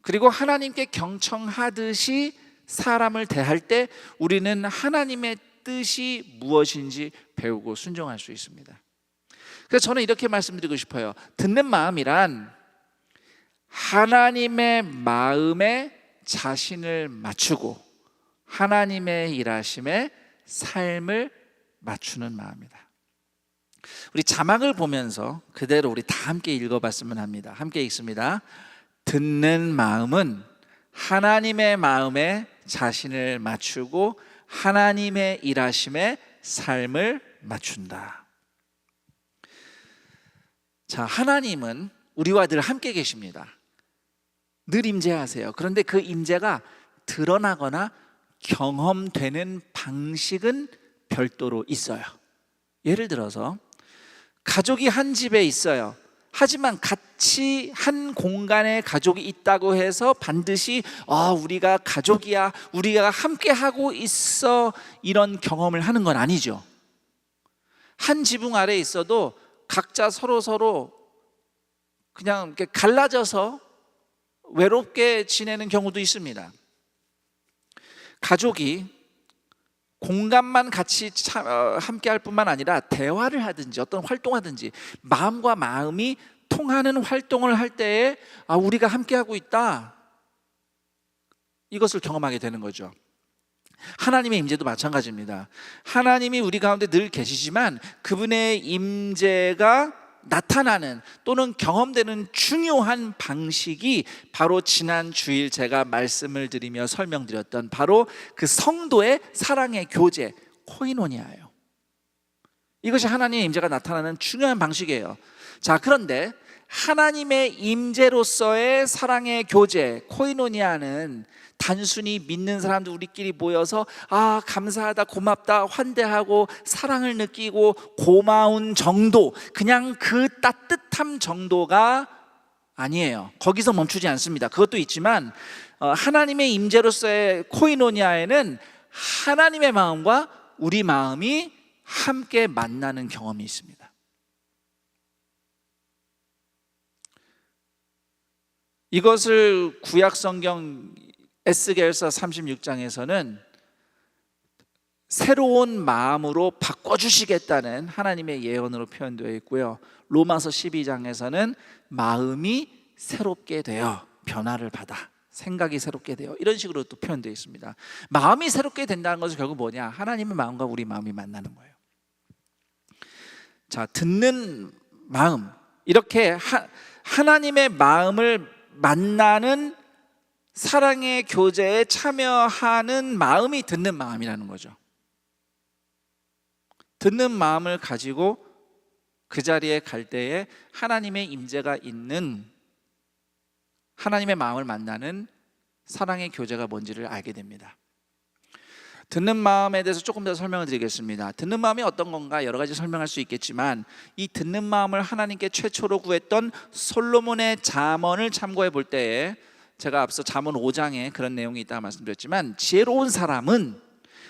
그리고 하나님께 경청하듯이 사람을 대할 때 우리는 하나님의 뜻이 무엇인지 배우고 순종할 수 있습니다. 그래서 저는 이렇게 말씀드리고 싶어요. 듣는 마음이란 하나님의 마음에 자신을 맞추고 하나님의 일하심에 삶을 맞추는 마음이다. 우리 자막을 보면서 그대로 우리 다 함께 읽어봤으면 합니다. 함께 읽습니다. 듣는 마음은 하나님의 마음에 자신을 맞추고 하나님의 일하심에 삶을 맞춘다. 자, 하나님은 우리와 늘 함께 계십니다. 늘 임재하세요. 그런데 그 임재가 드러나거나 경험되는 방식은 별도로 있어요. 예를 들어서 가족이 한 집에 있어요. 하지만 같이 한 공간에 가족이 있다고 해서 반드시 우리가 가족이야, 우리가 함께 하고 있어, 이런 경험을 하는 건 아니죠. 한 지붕 아래에 있어도 각자 서로 그냥 이렇게 갈라져서 외롭게 지내는 경우도 있습니다. 가족이 공간만 같이 함께 할 뿐만 아니라 대화를 하든지 어떤 활동하든지 마음과 마음이 통하는 활동을 할 때에 우리가 함께 하고 있다, 이것을 경험하게 되는 거죠. 하나님의 임재도 마찬가지입니다. 하나님이 우리 가운데 늘 계시지만 그분의 임재가 나타나는 또는 경험되는 중요한 방식이 바로 지난 주일 제가 말씀을 드리며 설명드렸던 바로 그 성도의 사랑의 교제, 코이노니아예요. 이것이 하나님의 임재가 나타나는 중요한 방식이에요. 자, 그런데 하나님의 임재로서의 사랑의 교제, 코이노니아는 단순히 믿는 사람들 우리끼리 모여서 감사하다, 고맙다, 환대하고 사랑을 느끼고 고마운 정도, 그냥 그 따뜻함 정도가 아니에요. 거기서 멈추지 않습니다. 그것도 있지만 하나님의 임재로서의 코이노니아에는 하나님의 마음과 우리 마음이 함께 만나는 경험이 있습니다. 이것을 구약성경 에스겔서 36장에서는 새로운 마음으로 바꿔주시겠다는 하나님의 예언으로 표현되어 있고요, 로마서 12장에서는 마음이 새롭게 되어 변화를 받아, 생각이 새롭게 되어, 이런 식으로 또 표현되어 있습니다. 마음이 새롭게 된다는 것은 결국 뭐냐? 하나님의 마음과 우리 마음이 만나는 거예요. 자, 듣는 마음, 이렇게 하나님의 마음을 만나는 사랑의 교제에 참여하는 마음이 듣는 마음이라는 거죠. 듣는 마음을 가지고 그 자리에 갈 때에 하나님의 임재가 있는, 하나님의 마음을 만나는 사랑의 교제가 뭔지를 알게 됩니다. 듣는 마음에 대해서 조금 더 설명을 드리겠습니다. 듣는 마음이 어떤 건가 여러 가지 설명할 수 있겠지만, 이 듣는 마음을 하나님께 최초로 구했던 솔로몬의 잠언을 참고해 볼 때에, 제가 앞서 잠언 5장에 그런 내용이 있다고 말씀드렸지만, 지혜로운 사람은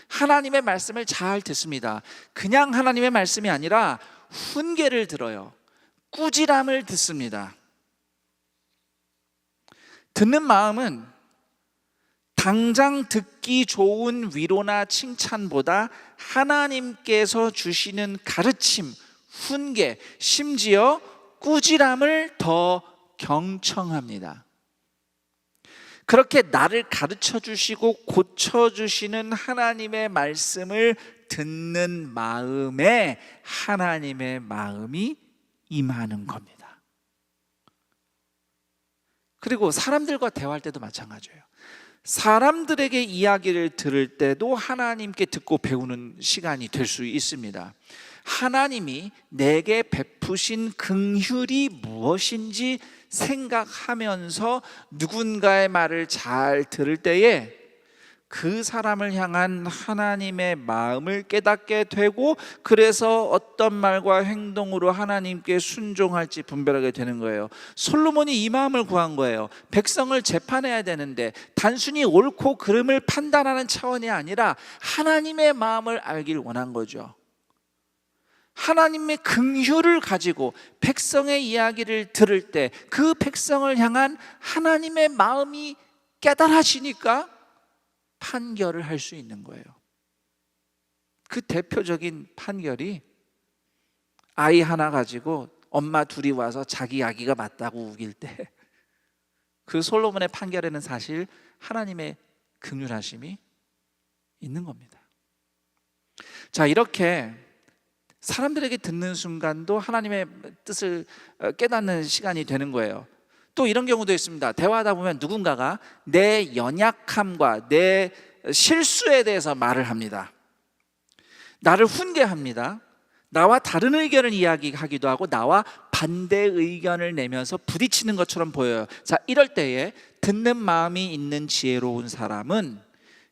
하나님의 말씀을 잘 듣습니다. 그냥 하나님의 말씀이 아니라 훈계를 들어요. 꾸지람을 듣습니다. 듣는 마음은 당장 듣기 좋은 위로나 칭찬보다 하나님께서 주시는 가르침, 훈계, 심지어 꾸지람을 더 경청합니다. 그렇게 나를 가르쳐 주시고 고쳐 주시는 하나님의 말씀을 듣는 마음에 하나님의 마음이 임하는 겁니다. 그리고 사람들과 대화할 때도 마찬가지예요. 사람들에게 이야기를 들을 때도 하나님께 듣고 배우는 시간이 될 수 있습니다. 하나님이 내게 베푸신 긍휼이 무엇인지 생각하면서 누군가의 말을 잘 들을 때에 그 사람을 향한 하나님의 마음을 깨닫게 되고, 그래서 어떤 말과 행동으로 하나님께 순종할지 분별하게 되는 거예요. 솔로몬이 이 마음을 구한 거예요. 백성을 재판해야 되는데 단순히 옳고 그름을 판단하는 차원이 아니라 하나님의 마음을 알길 원한 거죠. 하나님의 긍휼을 가지고 백성의 이야기를 들을 때 그 백성을 향한 하나님의 마음이 깨달아지니까 판결을 할 수 있는 거예요. 그 대표적인 판결이 아이 하나 가지고 엄마 둘이 와서 자기 아기가 맞다고 우길 때 그 솔로몬의 판결에는 사실 하나님의 긍휼하심이 있는 겁니다. 자, 이렇게 사람들에게 듣는 순간도 하나님의 뜻을 깨닫는 시간이 되는 거예요. 또 이런 경우도 있습니다. 대화하다 보면 누군가가 내 연약함과 내 실수에 대해서 말을 합니다. 나를 훈계합니다. 나와 다른 의견을 이야기하기도 하고 나와 반대 의견을 내면서 부딪히는 것처럼 보여요. 자, 이럴 때에 듣는 마음이 있는 지혜로운 사람은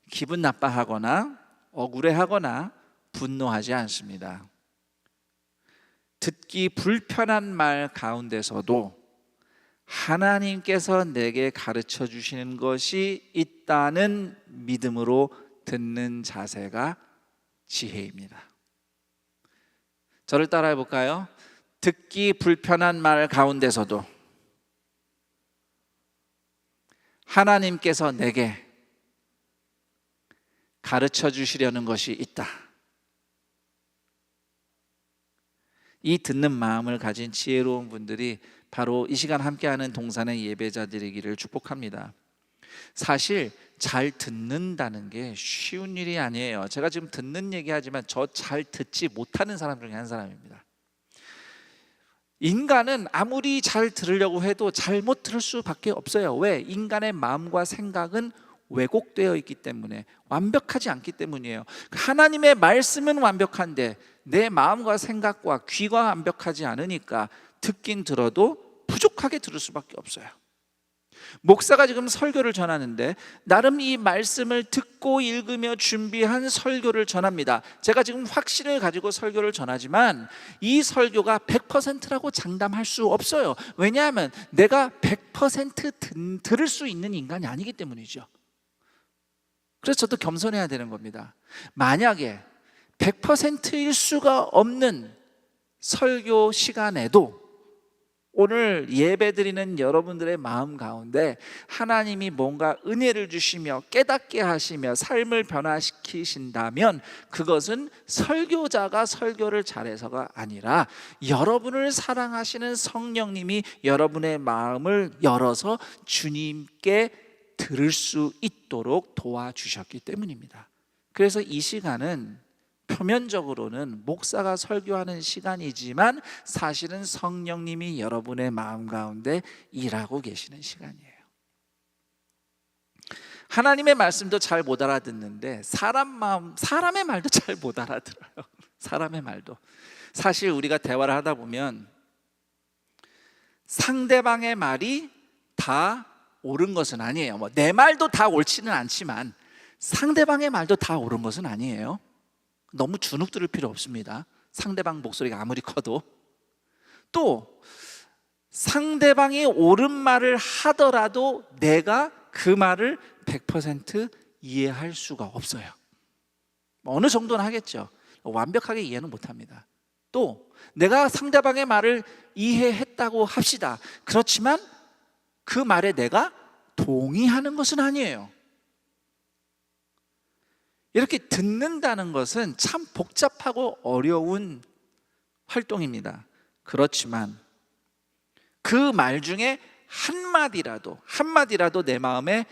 기분 나빠하거나 억울해하거나 분노하지 않습니다. 듣기 불편한 말 가운데서도 하나님께서 내게 가르쳐 주시는 것이 있다는 믿음으로 듣는 자세가 지혜입니다. 저를 따라해 볼까요? 듣기 불편한 말 가운데서도 하나님께서 내게 가르쳐 주시려는 것이 있다. 이 듣는 마음을 가진 지혜로운 분들이 바로 이 시간 함께하는 동산의 예배자들이기를 축복합니다. 사실 잘 듣는다는 게 쉬운 일이 아니에요. 제가 지금 듣는 얘기하지만 저 잘 듣지 못하는 사람 중에 한 사람입니다. 인간은 아무리 잘 들으려고 해도 잘못 들을 수밖에 없어요. 왜? 인간의 마음과 생각은 왜곡되어 있기 때문에, 완벽하지 않기 때문이에요. 하나님의 말씀은 완벽한데 내 마음과 생각과 귀가 완벽하지 않으니까 듣긴 들어도 부족하게 들을 수밖에 없어요. 목사가 지금 설교를 전하는데 나름 이 말씀을 듣고 읽으며 준비한 설교를 전합니다. 제가 지금 확신을 가지고 설교를 전하지만 이 설교가 100%라고 장담할 수 없어요. 왜냐하면 내가 100% 들을 수 있는 인간이 아니기 때문이죠. 그래서 저도 겸손해야 되는 겁니다. 만약에 100%일 수가 없는 설교 시간에도 오늘 예배드리는 여러분들의 마음 가운데 하나님이 뭔가 은혜를 주시며 깨닫게 하시며 삶을 변화시키신다면 그것은 설교자가 설교를 잘해서가 아니라 여러분을 사랑하시는 성령님이 여러분의 마음을 열어서 주님께 들을 수 있도록 도와주셨기 때문입니다. 그래서 이 시간은 표면적으로는 목사가 설교하는 시간이지만 사실은 성령님이 여러분의 마음 가운데 일하고 계시는 시간이에요. 하나님의 말씀도 잘 못 알아듣는데 사람의 말도 잘 못 알아들어요. 사람의 말도. 사실 우리가 대화를 하다 보면 상대방의 말이 다 옳은 것은 아니에요. 내 말도 다 옳지는 않지만 상대방의 말도 다 옳은 것은 아니에요. 너무 주눅 들을 필요 없습니다. 상대방 목소리가 아무리 커도. 또 상대방이 옳은 말을 하더라도 내가 그 말을 100% 이해할 수가 없어요. 어느 정도는 하겠죠. 완벽하게 이해는 못합니다. 또 내가 상대방의 말을 이해했다고 합시다. 그렇지만 그 말에 내가 동의하는 것은 아니에요. 이렇게 듣는다는 것은 참 복잡하고 어려운 활동입니다. 그렇지만 그 말 중에 한마디라도 내 마음에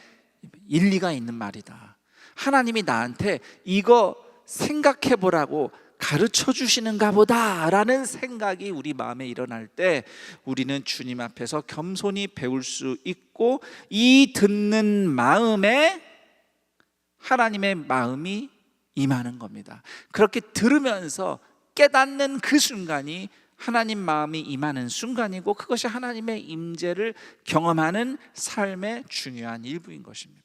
일리가 있는 말이다. 하나님이 나한테 이거 생각해 보라고 가르쳐 주시는가 보다라는 생각이 우리 마음에 일어날 때 우리는 주님 앞에서 겸손히 배울 수 있고, 이 듣는 마음에 하나님의 마음이 임하는 겁니다. 그렇게 들으면서 깨닫는 그 순간이 하나님 마음이 임하는 순간이고, 그것이 하나님의 임재를 경험하는 삶의 중요한 일부인 것입니다.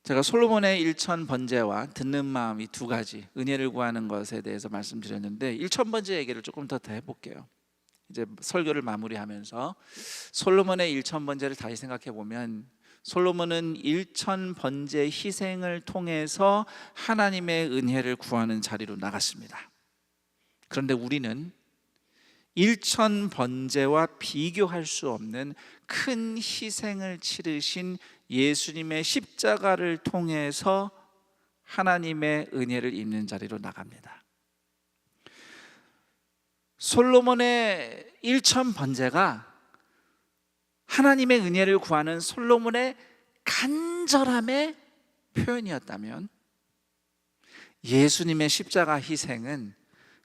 제가 솔로몬의 일천 번제와 듣는 마음, 이 두 가지 은혜를 구하는 것에 대해서 말씀드렸는데, 일천 번제 얘기를 조금 더 해볼게요. 이제 설교를 마무리하면서 솔로몬의 일천 번제를 다시 생각해 보면, 솔로몬은 일천 번제 희생을 통해서 하나님의 은혜를 구하는 자리로 나갔습니다. 그런데 우리는 일천 번제와 비교할 수 없는 큰 희생을 치르신 예수님의 십자가를 통해서 하나님의 은혜를 입는 자리로 나갑니다. 솔로몬의 일천 번제가 하나님의 은혜를 구하는 솔로몬의 간절함의 표현이었다면, 예수님의 십자가 희생은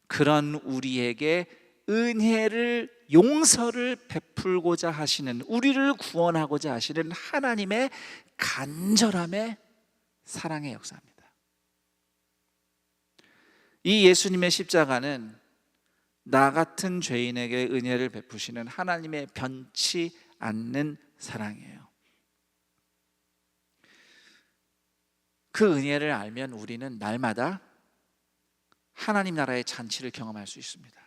그런 우리에게 은혜를, 용서를 베풀고자 하시는, 우리를 구원하고자 하시는 하나님의 간절함의 사랑의 역사입니다. 이 예수님의 십자가는 나 같은 죄인에게 은혜를 베푸시는 하나님의 변치 않는 사랑이에요. 그 은혜를 알면 우리는 날마다 하나님 나라의 잔치를 경험할 수 있습니다.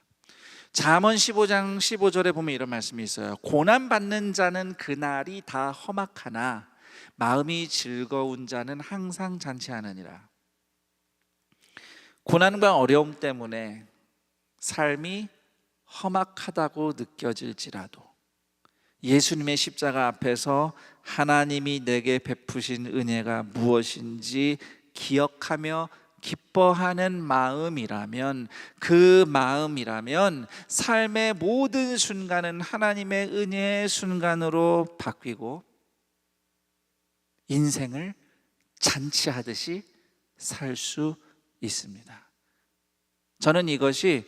잠언 15장 15절에 보면 이런 말씀이 있어요. 고난받는 자는 그날이 다 험악하나 마음이 즐거운 자는 항상 잔치하느니라. 고난과 어려움 때문에 삶이 험악하다고 느껴질지라도 예수님의 십자가 앞에서 하나님이 내게 베푸신 은혜가 무엇인지 기억하며 기뻐하는 마음이라면, 그 마음이라면 삶의 모든 순간은 하나님의 은혜의 순간으로 바뀌고 인생을 잔치하듯이 살 수 있습니다. 저는 이것이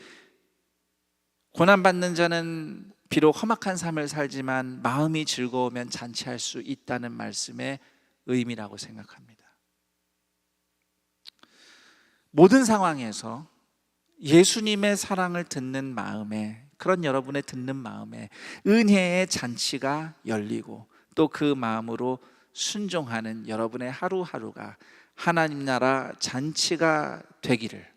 고난받는 자는 비록 험악한 삶을 살지만 마음이 즐거우면 잔치할 수 있다는 말씀의 의미라고 생각합니다. 모든 상황에서 예수님의 사랑을 듣는 마음에, 그런 여러분의 듣는 마음에 은혜의 잔치가 열리고, 또 그 마음으로 순종하는 여러분의 하루하루가 하나님 나라 잔치가 되기를,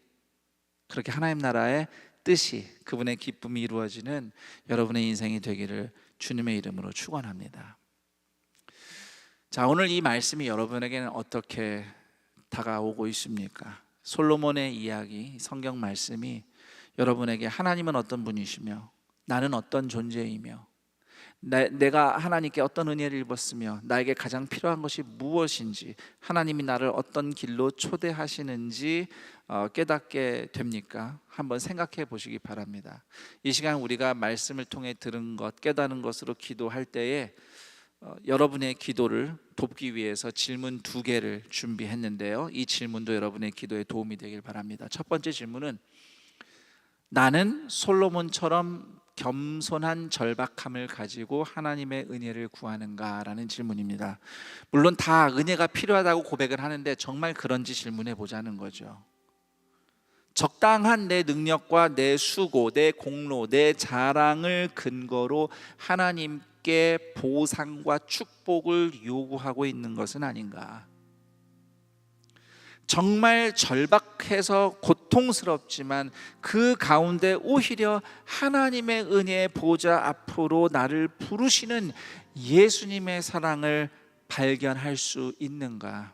그렇게 하나님 나라의 뜻이, 그분의 기쁨이 이루어지는 여러분의 인생이 되기를 주님의 이름으로 축원합니다. 자, 오늘 이 말씀이 여러분에게는 어떻게 다가오고 있습니까? 솔로몬의 이야기, 성경 말씀이 여러분에게 하나님은 어떤 분이시며 나는 어떤 존재이며 내가 하나님께 어떤 은혜를 입었으며 나에게 가장 필요한 것이 무엇인지, 하나님이 나를 어떤 길로 초대하시는지 깨닫게 됩니까? 한번 생각해 보시기 바랍니다. 이 시간 우리가 말씀을 통해 들은 것, 깨닫는 것으로 기도할 때에 여러분의 기도를 돕기 위해서 질문 2개를 준비했는데요, 이 질문도 여러분의 기도에 도움이 되길 바랍니다. 첫 번째 질문은, 나는 솔로몬처럼 겸손한 절박함을 가지고 하나님의 은혜를 구하는가? 라는 질문입니다. 물론 다 은혜가 필요하다고 고백을 하는데 정말 그런지 질문해 보자는 거죠. 적당한 내 능력과 내 수고, 내 공로, 내 자랑을 근거로 하나님께 보상과 축복을 요구하고 있는 것은 아닌가? 정말 절박해서 고통스럽지만 그 가운데 오히려 하나님의 은혜의 보좌 앞으로 나를 부르시는 예수님의 사랑을 발견할 수 있는가?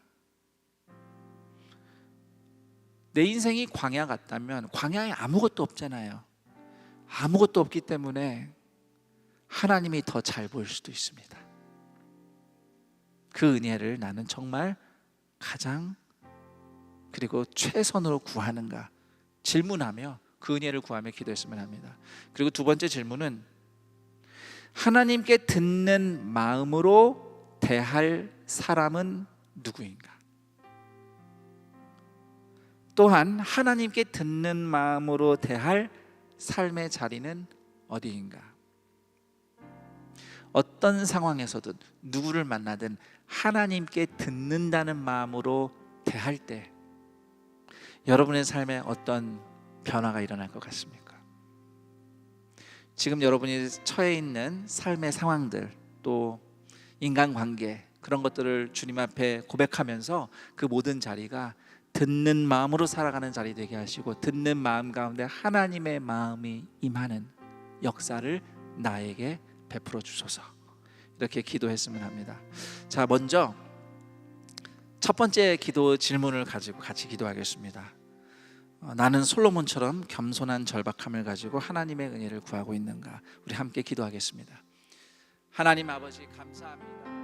내 인생이 광야 같다면, 광야에 아무것도 없잖아요. 아무것도 없기 때문에 하나님이 더 잘 보일 수도 있습니다. 그 은혜를 나는 정말 가장 그리고 최선으로 구하는가 질문하며 그 은혜를 구하며 기도했으면 합니다. 그리고 두 번째 질문은 하나님께 듣는 마음으로 대할 사람은 누구인가? 또한 하나님께 듣는 마음으로 대할 삶의 자리는 어디인가? 어떤 상황에서든 누구를 만나든 하나님께 듣는다는 마음으로 대할 때 여러분의 삶에 어떤 변화가 일어날 것 같습니까? 지금 여러분이 처해 있는 삶의 상황들, 또 인간관계, 그런 것들을 주님 앞에 고백하면서 그 모든 자리가 듣는 마음으로 살아가는 자리 되게 하시고, 듣는 마음 가운데 하나님의 마음이 임하는 역사를 나에게 베풀어 주소서, 이렇게 기도했으면 합니다. 자, 먼저 첫 번째 기도 질문을 가지고 같이 기도하겠습니다. 나는 솔로몬처럼 겸손한 절박함을 가지고 하나님의 은혜를 구하고 있는가? 우리 함께 기도하겠습니다. 하나님 아버지, 감사합니다.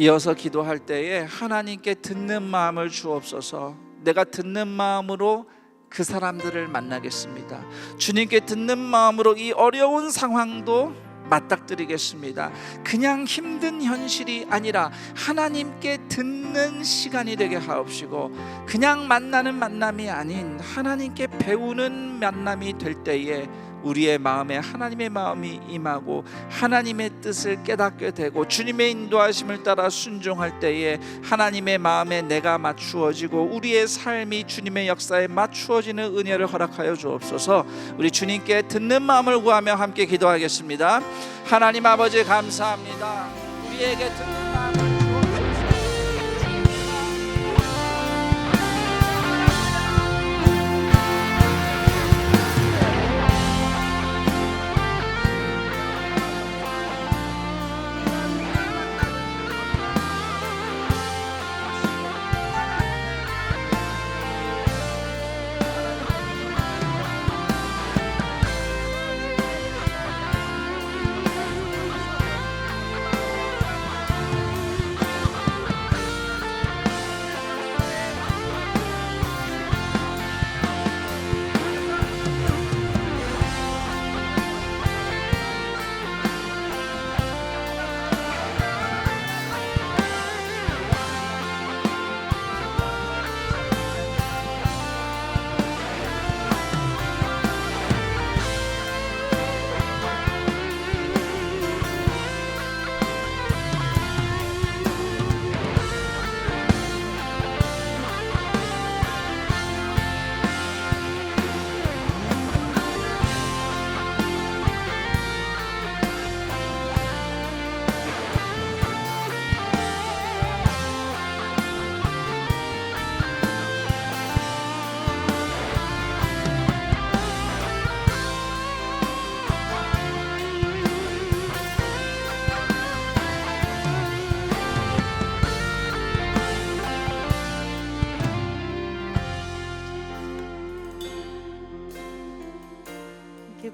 이어서 기도할 때에 하나님께 듣는 마음을 주옵소서. 내가 듣는 마음으로 그 사람들을 만나겠습니다. 주님께 듣는 마음으로 이 어려운 상황도 맞닥뜨리겠습니다. 그냥 힘든 현실이 아니라 하나님께 듣는 시간이 되게 하옵시고, 그냥 만나는 만남이 아닌 하나님께 배우는 만남이 될 때에 우리의 마음에 하나님의 마음이 임하고 하나님의 뜻을 깨닫게 되고 주님의 인도하심을 따라 순종할 때에 하나님의 마음에 내가 맞추어지고 우리의 삶이 주님의 역사에 맞추어지는 은혜를 허락하여 주옵소서. 우리 주님께 듣는 마음을 구하며 함께 기도하겠습니다. 하나님 아버지 감사합니다. 우리에게 듣는 마음을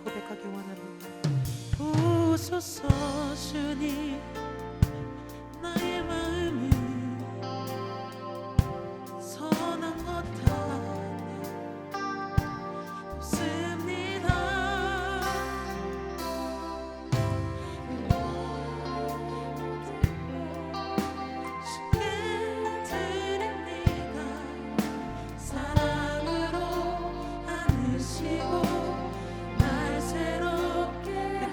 고백하기 원합니다. 보소서 주님, 나의 마음은 선한 것 하나 없습니다. 주께 드립니다. 사랑으로 안으시고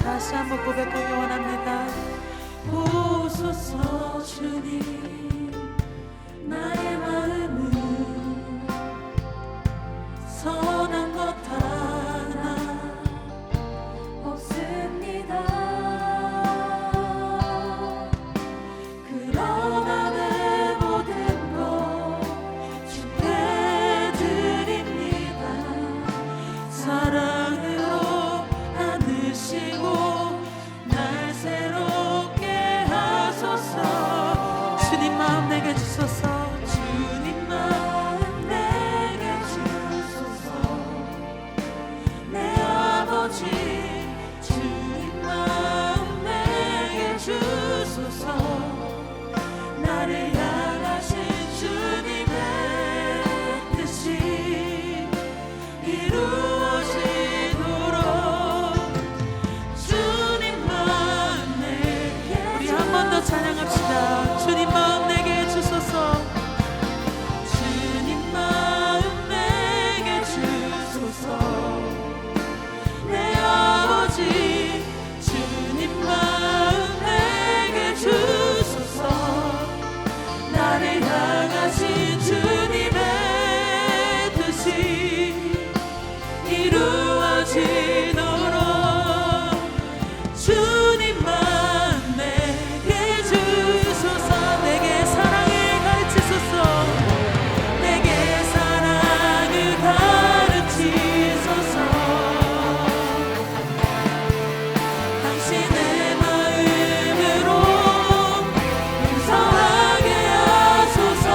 다시 한번 고백하기 원합니다. 보소서 주님, 나의 마음은 선한 것 하나 없습니다. 그러나 내 모든 것 주께 드립니다. 사랑으로 안으시고 주님 마음 내게 주소서. 주님 마음 내게 주소서. 내 아버지 주님 마음 내게 주소서. 나를 향하신 주님의 뜻이 이루어지도록 주님 마음 내게. 우리 한 번 더 찬양합시다. 주님 마음 내게 주소서. 주님 마음 내게 주소서. 내 아버지 주님 마음 내게 주소서. 나를 향하신 주님의 뜻이 이루어지도록 주님 마음 내게 주소서. 내게 사랑을 가르치소서. 내게 사랑을 가르치소서. 당신의 마음으로 용서하게 하소서.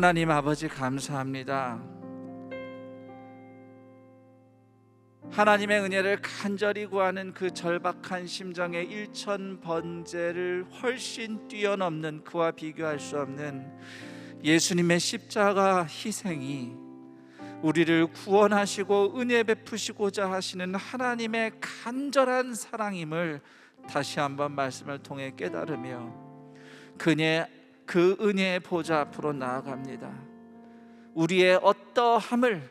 하나님 아버지 감사합니다. 하나님의 은혜를 간절히 구하는 그 절박한 심정의 일천번제를 훨씬 뛰어넘는, 그와 비교할 수 없는 예수님의 십자가 희생이 우리를 구원하시고 은혜 베푸시고자 하시는 하나님의 간절한 사랑임을 다시 한번 말씀을 통해 깨달으며 그 은혜의 보좌 앞으로 나아갑니다. 우리의 어떠함을,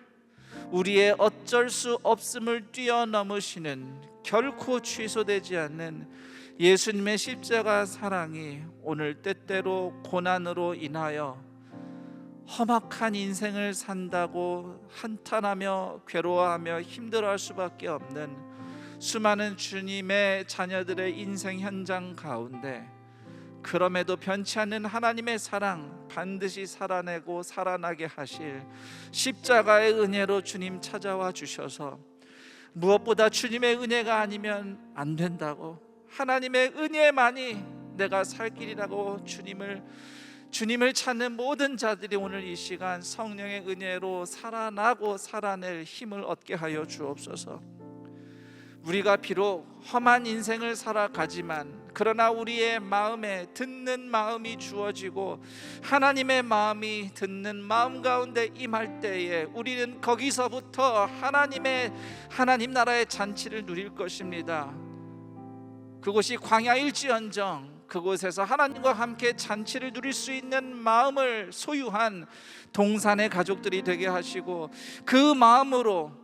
우리의 어쩔 수 없음을 뛰어넘으시는, 결코 취소되지 않는 예수님의 십자가 사랑이 오늘 때때로 고난으로 인하여 험악한 인생을 산다고 한탄하며 괴로워하며 힘들어할 수밖에 없는 수많은 주님의 자녀들의 인생 현장 가운데, 그럼에도 변치 않는 하나님의 사랑 반드시 살아내고 살아나게 하실 십자가의 은혜로 주님 찾아와 주셔서, 무엇보다 주님의 은혜가 아니면 안 된다고, 하나님의 은혜만이 내가 살 길이라고 주님을 찾는 모든 자들이 오늘 이 시간 성령의 은혜로 살아나고 살아낼 힘을 얻게 하여 주옵소서. 우리가 비록 험한 인생을 살아가지만, 그러나 우리의 마음에 듣는 마음이 주어지고 하나님의 마음이 듣는 마음 가운데 임할 때에 우리는 거기서부터 하나님 나라의 잔치를 누릴 것입니다. 그곳이 광야일지언정 그곳에서 하나님과 함께 잔치를 누릴 수 있는 마음을 소유한 동산의 가족들이 되게 하시고, 그 마음으로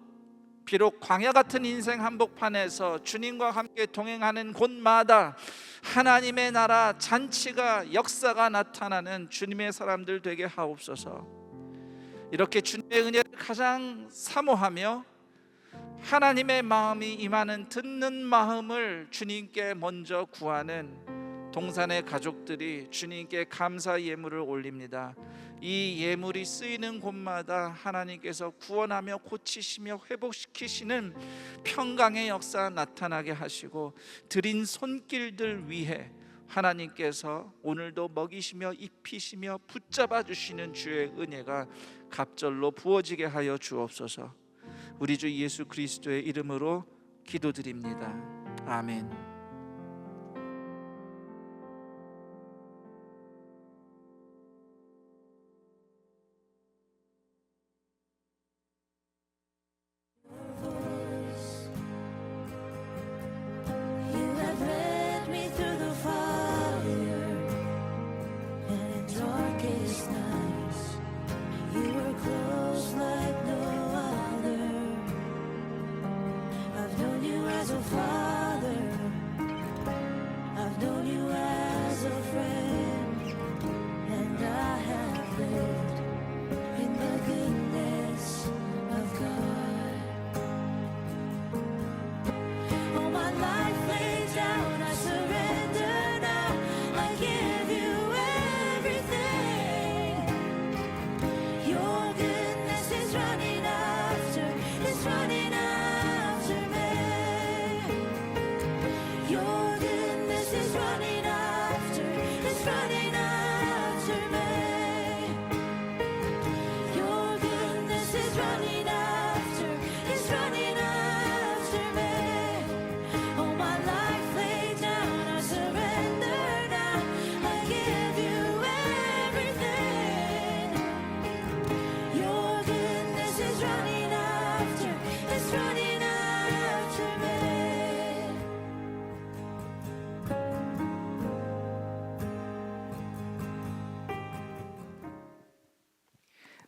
비록 광야 같은 인생 한복판에서 주님과 함께 동행하는 곳마다 하나님의 나라 잔치가, 역사가 나타나는 주님의 사람들 되게 하옵소서. 이렇게 주님의 은혜를 가장 사모하며 하나님의 마음이 임하는 듣는 마음을 주님께 먼저 구하는 동산의 가족들이 주님께 감사 예물을 올립니다. 이 예물이 쓰이는 곳마다 하나님께서 구원하며 고치시며 회복시키시는 평강의 역사 나타나게 하시고, 드린 손길들 위해 하나님께서 오늘도 먹이시며 입히시며 붙잡아 주시는 주의 은혜가 갑절로 부어지게 하여 주옵소서. 우리 주 예수 그리스도의 이름으로 기도드립니다. 아멘.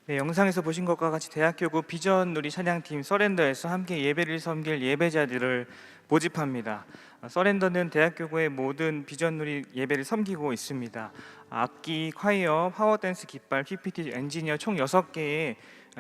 네, 영상에서 보신 것과 같이 대학교구 비전누리 찬양팀 서렌더에서 함께 예배를 섬길 예배자들을 모집합니다. 서렌더는 대학교구의 모든 비전누리 예배를 섬기고 있습니다. 악기, 콰이어, 파워댄스, 깃발, PPT, 엔지니어 총 6개의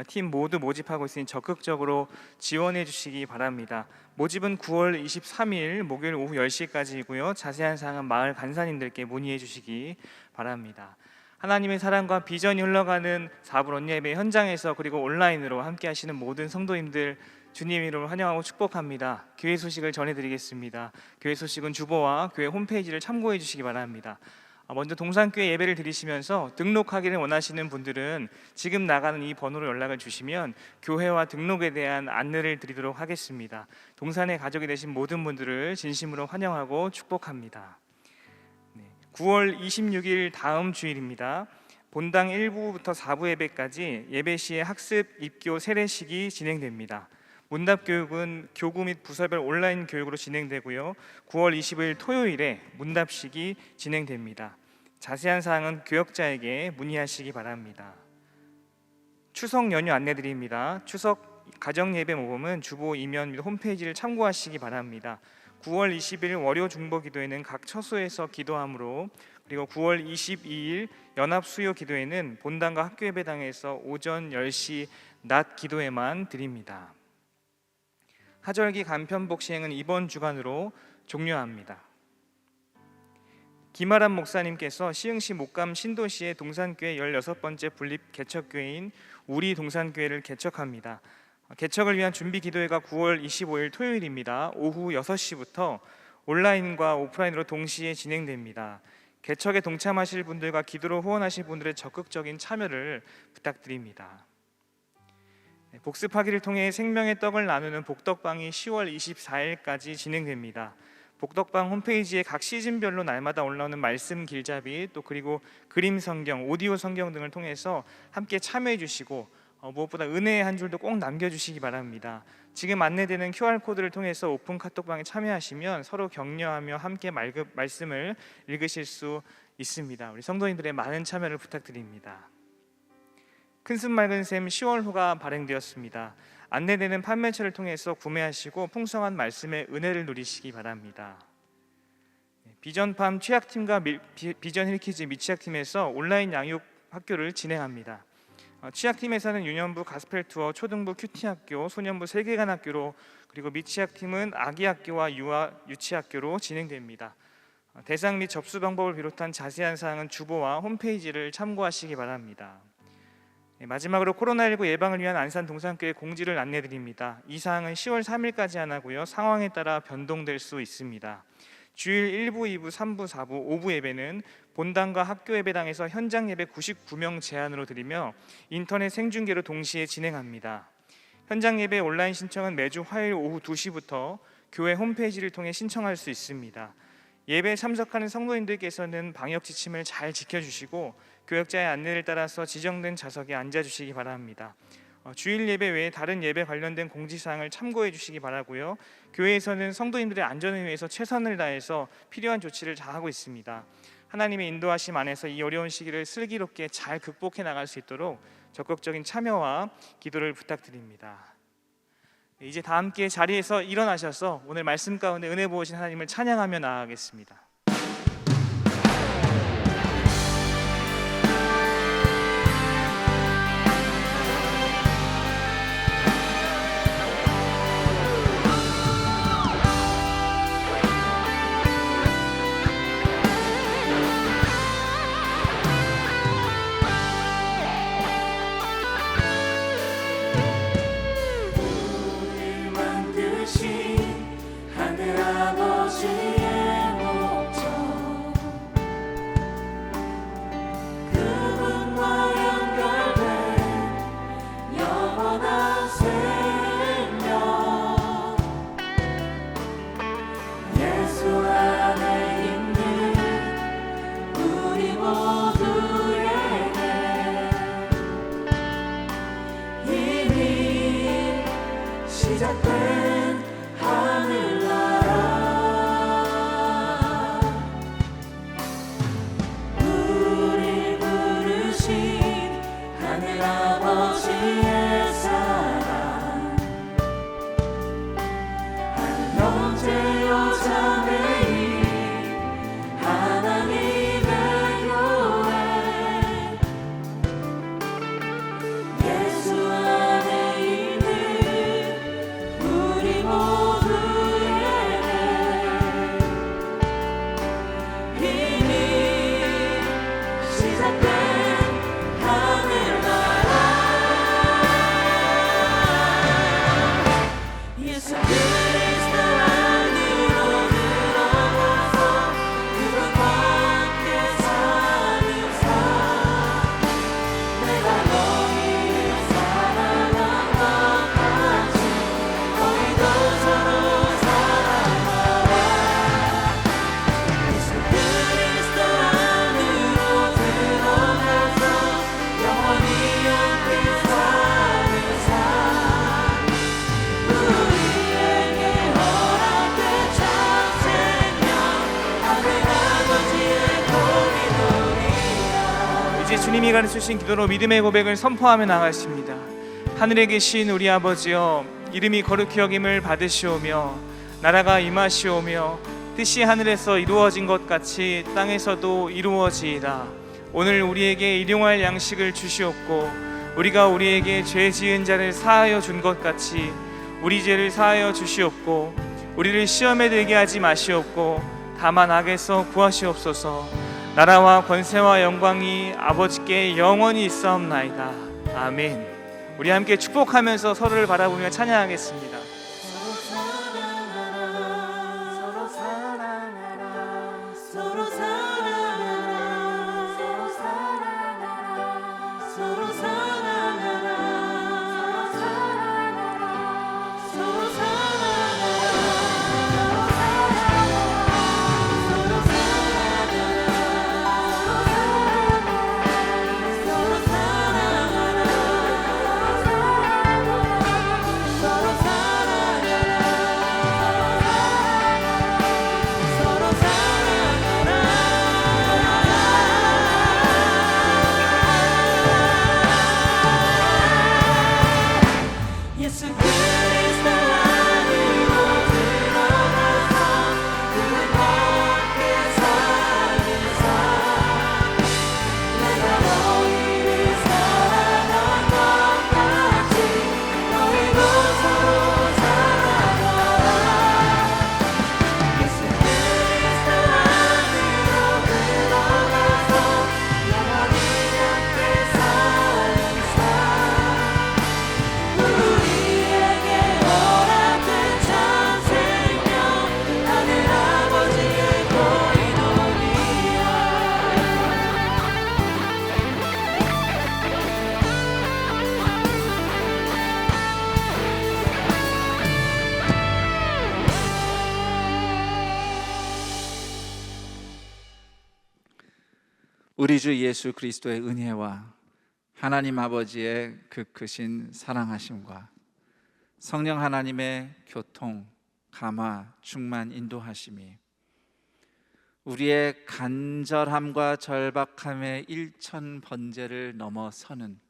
팀 모두 모집하고 있으니 적극적으로 지원해 주시기 바랍니다. 모집은 9월 23일 목요일 오후 10시까지이고요. 자세한 사항은 마을 간사님들께 문의해 주시기 바랍니다. 하나님의 사랑과 비전이 흘러가는 4부 언예배 현장에서 그리고 온라인으로 함께 하시는 모든 성도님들 주님 이름으로 환영하고 축복합니다. 교회 소식을 전해드리겠습니다. 교회 소식은 주보와 교회 홈페이지를 참고해 주시기 바랍니다. 먼저 동산교회 예배를 드리시면서 등록하기를 원하시는 분들은 지금 나가는 이 번호로 연락을 주시면 교회와 등록에 대한 안내를 드리도록 하겠습니다. 동산의 가족이 되신 모든 분들을 진심으로 환영하고 축복합니다. 9월 26일 다음 주일입니다. 본당 1부부터 4부 예배까지 예배 시에 학습, 입교, 세례식이 진행됩니다. 문답교육은 교구 및 부서별 온라인 교육으로 진행되고요. 9월 20일 토요일에 문답식이 진행됩니다. 자세한 사항은 교역자에게 문의하시기 바랍니다. 추석 연휴 안내드립니다. 추석 가정예배 모금은 주보 이면 및 홈페이지를 참고하시기 바랍니다. 9월 20일 월요 중보 기도회는 각 처소에서 기도하므로, 그리고 9월 22일 연합 수요 기도회는 본당과 학교 예배당에서 오전 10시 낮 기도회만 드립니다. 하절기 간편복 시행은 이번 주간으로 종료합니다. 김아람 목사님께서 시흥시 목감 신도시의 동산교회 16번째 분립 개척교회인 우리 동산교회를 개척합니다. 개척을 위한 준비 기도회가 9월 25일 토요일입니다. 오후 6시부터 온라인과 오프라인으로 동시에 진행됩니다. 개척에 동참하실 분들과 기도로 후원하실 분들의 적극적인 참여를 부탁드립니다. 복습하기를 통해 생명의 떡을 나누는 복덕방이 10월 24일까지 진행됩니다. 복덕방 홈페이지에 각 시즌별로 날마다 올라오는 말씀 길잡이, 또 그리고 그림 성경, 오디오 성경 등을 통해서 함께 참여해 주시고 무엇보다 은혜의 한 줄도 꼭 남겨주시기 바랍니다. 지금 안내되는 QR코드를 통해서 오픈 카톡방에 참여하시면 서로 격려하며 함께 말씀을 읽으실 수 있습니다. 우리 성도님들의 많은 참여를 부탁드립니다. 큰숨 맑은 샘 10월호가 발행되었습니다. 안내되는 판매처를 통해서 구매하시고 풍성한 말씀의 은혜를 누리시기 바랍니다. 비전팜 취약팀과 비전 힐키즈 미취학팀에서 온라인 양육 학교를 진행합니다. 취약팀에서는 유년부 가스펠 투어, 초등부 큐티학교, 소년부 세계관 학교로, 그리고 미취학팀은 아기학교와 유치학교로 진행됩니다. 대상 및 접수 방법을 비롯한 자세한 사항은 주보와 홈페이지를 참고하시기 바랍니다. 마지막으로 코로나19 예방을 위한 안산 동산교회 공지를 안내드립니다. 이 사항은 10월 3일까지 안 하고요. 상황에 따라 변동될 수 있습니다. 주일 1부, 2부, 3부, 4부, 5부 예배는 본당과 학교 예배당에서 현장 예배 99명 제한으로 드리며 인터넷 생중계로 동시에 진행합니다. 현장 예배 온라인 신청은 매주 화요일 오후 2시부터 교회 홈페이지를 통해 신청할 수 있습니다. 예배에 참석하는 성도님들께서는 방역 지침을 잘 지켜주시고 교역자의 안내를 따라서 지정된 좌석에 앉아주시기 바랍니다. 주일 예배 외에 다른 예배 관련된 공지사항을 참고해 주시기 바라고요. 교회에서는 성도님들의 안전을 위해서 최선을 다해서 필요한 조치를 다 하고 있습니다. 하나님의 인도하심 안에서 이 어려운 시기를 슬기롭게 잘 극복해 나갈 수 있도록 적극적인 참여와 기도를 부탁드립니다. 이제 다 함께 자리에서 일어나셔서 오늘 말씀 가운데 은혜 부으신 하나님을 찬양하며 나아가겠습니다.
하늘 아버지의
이제 주님이 가르치신 기도로 믿음의 고백을 선포하며 나가십니다. 하늘에 계신 우리 아버지여, 이름이 거룩히 여김을 받으시오며 나라가 임하시오며 뜻이 하늘에서 이루어진 것 같이 땅에서도 이루어지이다. 오늘 우리에게 일용할 양식을 주시옵고 우리가 우리에게 죄 지은 자를 사하여 준 것 같이 우리 죄를 사하여 주시옵고 우리를 시험에 들게 하지 마시옵고 다만 악에서 구하시옵소서. 나라와 권세와 영광이 아버지께 영원히 있사옵나이다. 아멘. 우리 함께 축복하면서 서로를 바라보며 찬양하겠습니다.
서로 사랑하라 서로 사랑하라 서로 사랑하라 서로 사랑하라 서로 사랑하라 서로 예수 그리스도 안으로 들어가서 그 밖에 사는 삶 내가 너희를 사랑한 것 같이 너희도 서로 사랑하라. 예수 그리스도 안으로 들어가서 영원히 함께 사는 삶 우리에게 허락된 참 생명 하늘 아버지의 고인원이야.
우리 주 예수 그리스도의 은혜와 하나님 아버지의 그 크신 사랑하심과 성령 하나님의 교통, 감화, 충만, 인도하심이 우리의 간절함과 절박함의 일천 번제를 넘어서는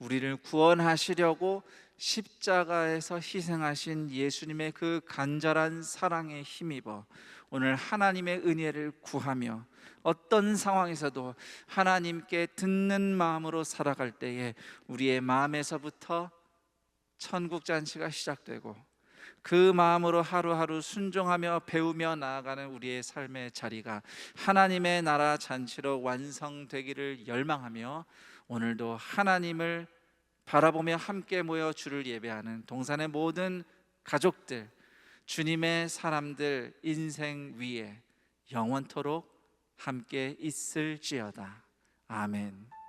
우리를 구원하시려고 십자가에서 희생하신 예수님의 그 간절한 사랑에 힘입어 오늘 하나님의 은혜를 구하며 어떤 상황에서도 하나님께 듣는 마음으로 살아갈 때에 우리의 마음에서부터 천국 잔치가 시작되고 그 마음으로 하루하루 순종하며 배우며 나아가는 우리의 삶의 자리가 하나님의 나라 잔치로 완성되기를 열망하며 오늘도 하나님을 바라보며 함께 모여 주를 예배하는 동산의 모든 가족들, 주님의 사람들 인생 위에 영원토록 함께 있을지어다. 아멘.